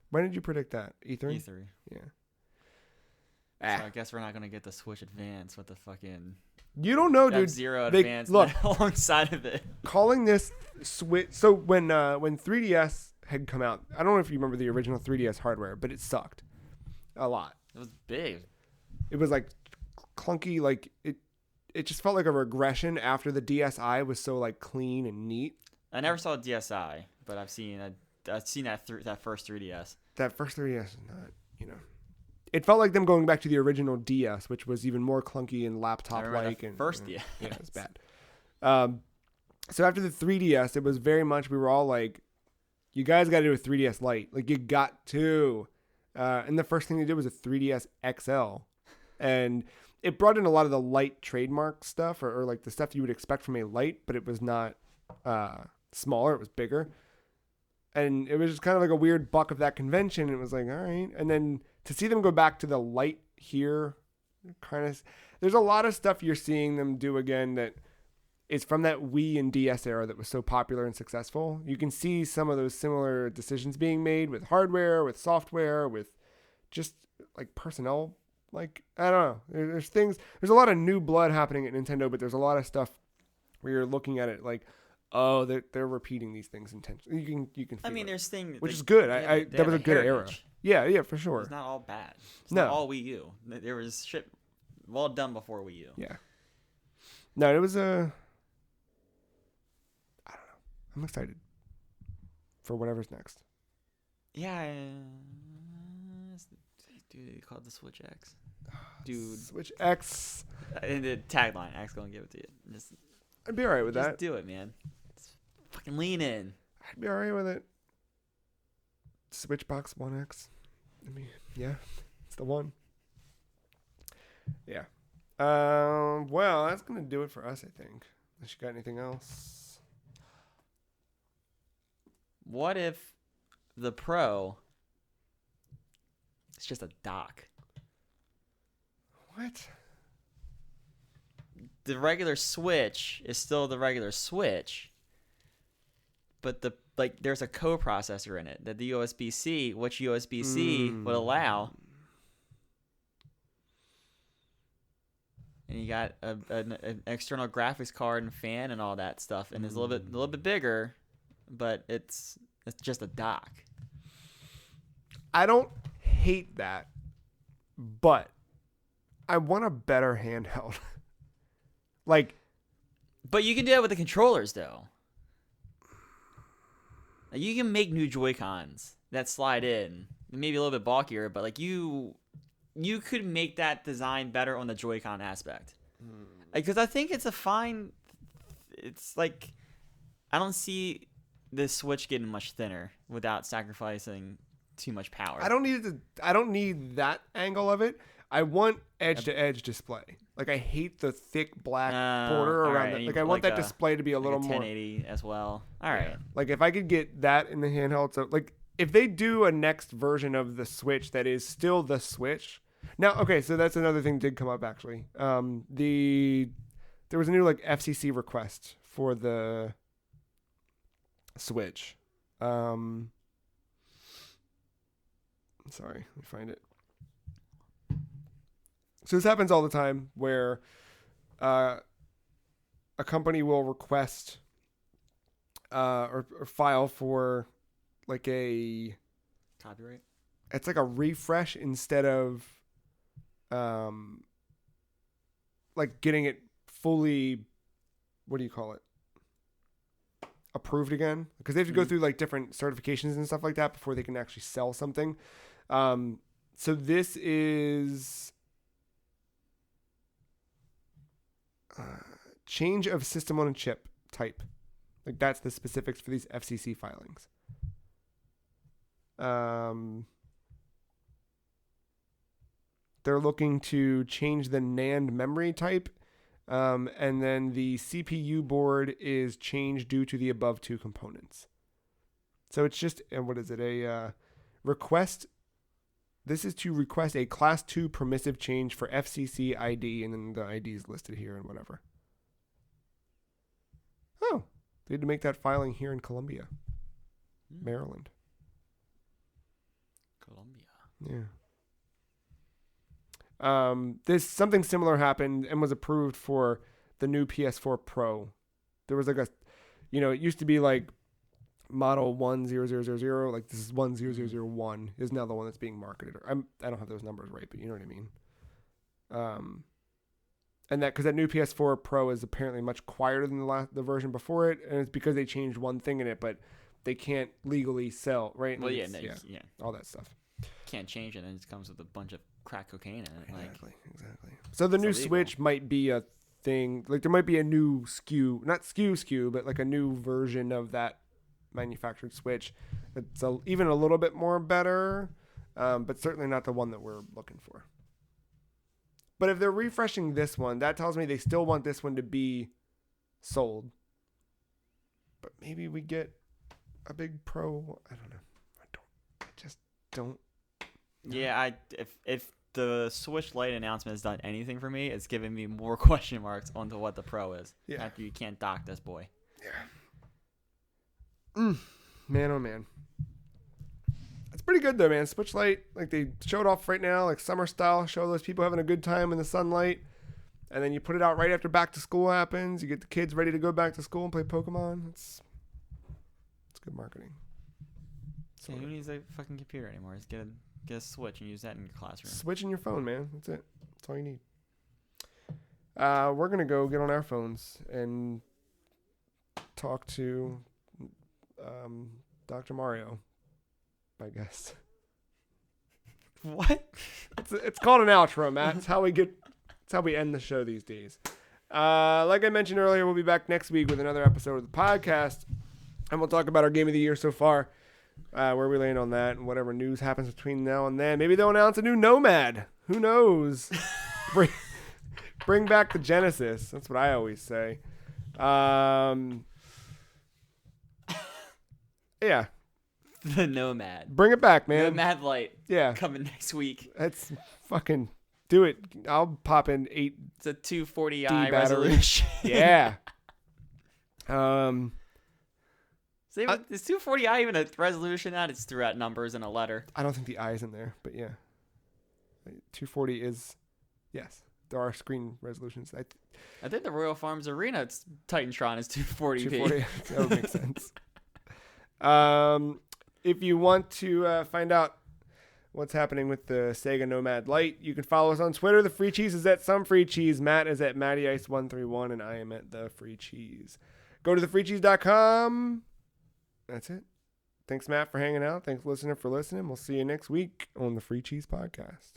When did you predict that? E3? E3. Yeah. So I guess we're not going to get the Switch Advance with the fucking... You don't know, dude. F-Zero Advance alongside of it. Calling this Switch... So when 3DS had come out, I don't know if you remember the original 3DS hardware, but it sucked a lot. It was big. It was clunky, it just felt like a regression after the DSi was so clean and neat. I never saw a DSi, but I've seen that first 3DS. That first 3DS is not, It felt like them going back to the original DS, which was even more clunky and laptop-like. First DS. Yeah, it was bad. So after the 3DS, it was very much, we were all like, you guys got to do a 3DS Lite. You got to. And the first thing they did was a 3DS XL. And it brought in a lot of the Lite trademark stuff, or the stuff you would expect from a Lite, but it was not smaller. It was bigger. And it was just kind of like a weird buck of that convention. It was like, all right. And then to see them go back to the Lite here, kind of, there's a lot of stuff you're seeing them do again that is from that Wii and DS era that was so popular and successful. You can see some of those similar decisions being made with hardware, with software, with just like personnel. Like, I don't know. There's things, there's a lot of new blood happening at Nintendo, but there's a lot of stuff where you're looking at it like, oh, they're repeating these things intentionally. You can feel I mean, it, there's things which is good. That was a good era. heritage. Yeah, for sure. It's not all bad. It's No. not all Wii U. There was shit well done before Wii U. Yeah. No, it was a. I don't know. I'm excited for whatever's next. Yeah. Dude, they called the Switch X. Dude. Switch X. And the tagline, X gonna give it to you. I'd be alright with just that. do it, man. Just fucking lean in. I'd be alright with it. Switch Box 1X. I mean, yeah, it's the one. Yeah. Well, that's gonna do it for us, I think. Unless you got anything else. What if the Pro is just a dock? What? The regular Switch is still the regular Switch, but there's a coprocessor in it that the USB-C, which USB-C would allow, and you got an external graphics card and fan and all that stuff, and it's a little bit bigger, but it's just a dock. I don't hate that, but I want a better handheld. Like, but you can do that with the controllers, though. Like, you can make new Joy-Cons that slide in, maybe a little bit bulkier, but like you could make that design better on the Joy-Con aspect. Because I think it's a fine. It's like I don't see the Switch getting much thinner without sacrificing too much power. I don't need that angle of it. I want edge-to-edge display. Like, I hate the thick black border around it. Like, I want that display to be a little more 1080 as well. All right. Yeah. Like, if I could get that in the handheld, so like if they do a next version of the Switch that is still the Switch. Now, okay, so that's another thing did come up actually. There was a new like FCC request for the Switch. Sorry, let me find it. So this happens all the time where a company will request or file for like a Copyright? It's like a refresh instead of like getting it fully, what do you call it? Approved again, because they have to go through like different certifications and stuff like that before they can actually sell something. So this is change of system on a chip type. Like that's the specifics for these FCC filings. They're looking to change the NAND memory type. And then the CPU board is changed due to the above two components. So it's just, what is it? A request. This is to request a class 2 permissive change for FCC ID, and then the ID is listed here and whatever. Oh, they had to make that filing here in Columbia, Maryland. Columbia. Yeah. This something similar happened and was approved for the new PS4 Pro. There was like a, it used to be like model 10000, like this is 10001 is now the one that's being marketed. I don't have those numbers right, but you know what I mean. And that because that new PS4 Pro is apparently much quieter than the version before it, and it's because they changed one thing in it, but they can't legally sell, right? Well, yeah, all that stuff. Can't change it, and it comes with a bunch of crack cocaine in it. Exactly. So the new illegal. Switch might be a thing. Like there might be a new SKU, not SKU, but like a new version of that manufactured Switch. It's even a little bit more better, but certainly not the one that we're looking for. But if they're refreshing this one, that tells me they still want this one to be sold. But maybe we get a big pro. I don't know. I just don't. Yeah, if the Switch Lite announcement has done anything for me, it's given me more question marks onto what the Pro is. Yeah. After you can't dock this boy. Yeah. Man, oh man. It's pretty good though, man. Switch Lite, like they showed off right now, like summer style. Show those people having a good time in the sunlight, and then you put it out right after back to school happens. You get the kids ready to go back to school and play Pokemon. It's good marketing. So who needs a fucking computer anymore? Just get a Switch and use that in your classroom. Switch in your phone, man. That's it. That's all you need. We're gonna go get on our phones and talk to Dr. Mario, I guess. What? It's called an outro, Matt. It's how we end the show these days. Like I mentioned earlier, we'll be back next week with another episode of the podcast, and we'll talk about our game of the year so far, where we land on that, and whatever news happens between now and then. Maybe they'll announce a new Nomad. Who knows? Bring back the Genesis. That's what I always say. Yeah. The Nomad. Bring it back, man. Nomad Lite. Yeah. Coming next week. That's fucking do it. I'll pop in 8. It's a 240i battery. resolution. Yeah. Is 240i even a resolution? That it's throughout numbers and a letter. I don't think the I is in there, but yeah. 240 is, yes. There are screen resolutions. I think the Royal Farms Arena Titantron is 240p. 240. That would make sense. If you want to find out what's happening with the Sega Nomad Lite, you can follow us on Twitter. The Free Cheese is at Some Free Cheese. Matt is at MattyIce131, and I am at The Free Cheese. Go to thefreecheese.com. That's it. Thanks, Matt, for hanging out. Thanks, listener, for listening. We'll see you next week on the Free Cheese Podcast.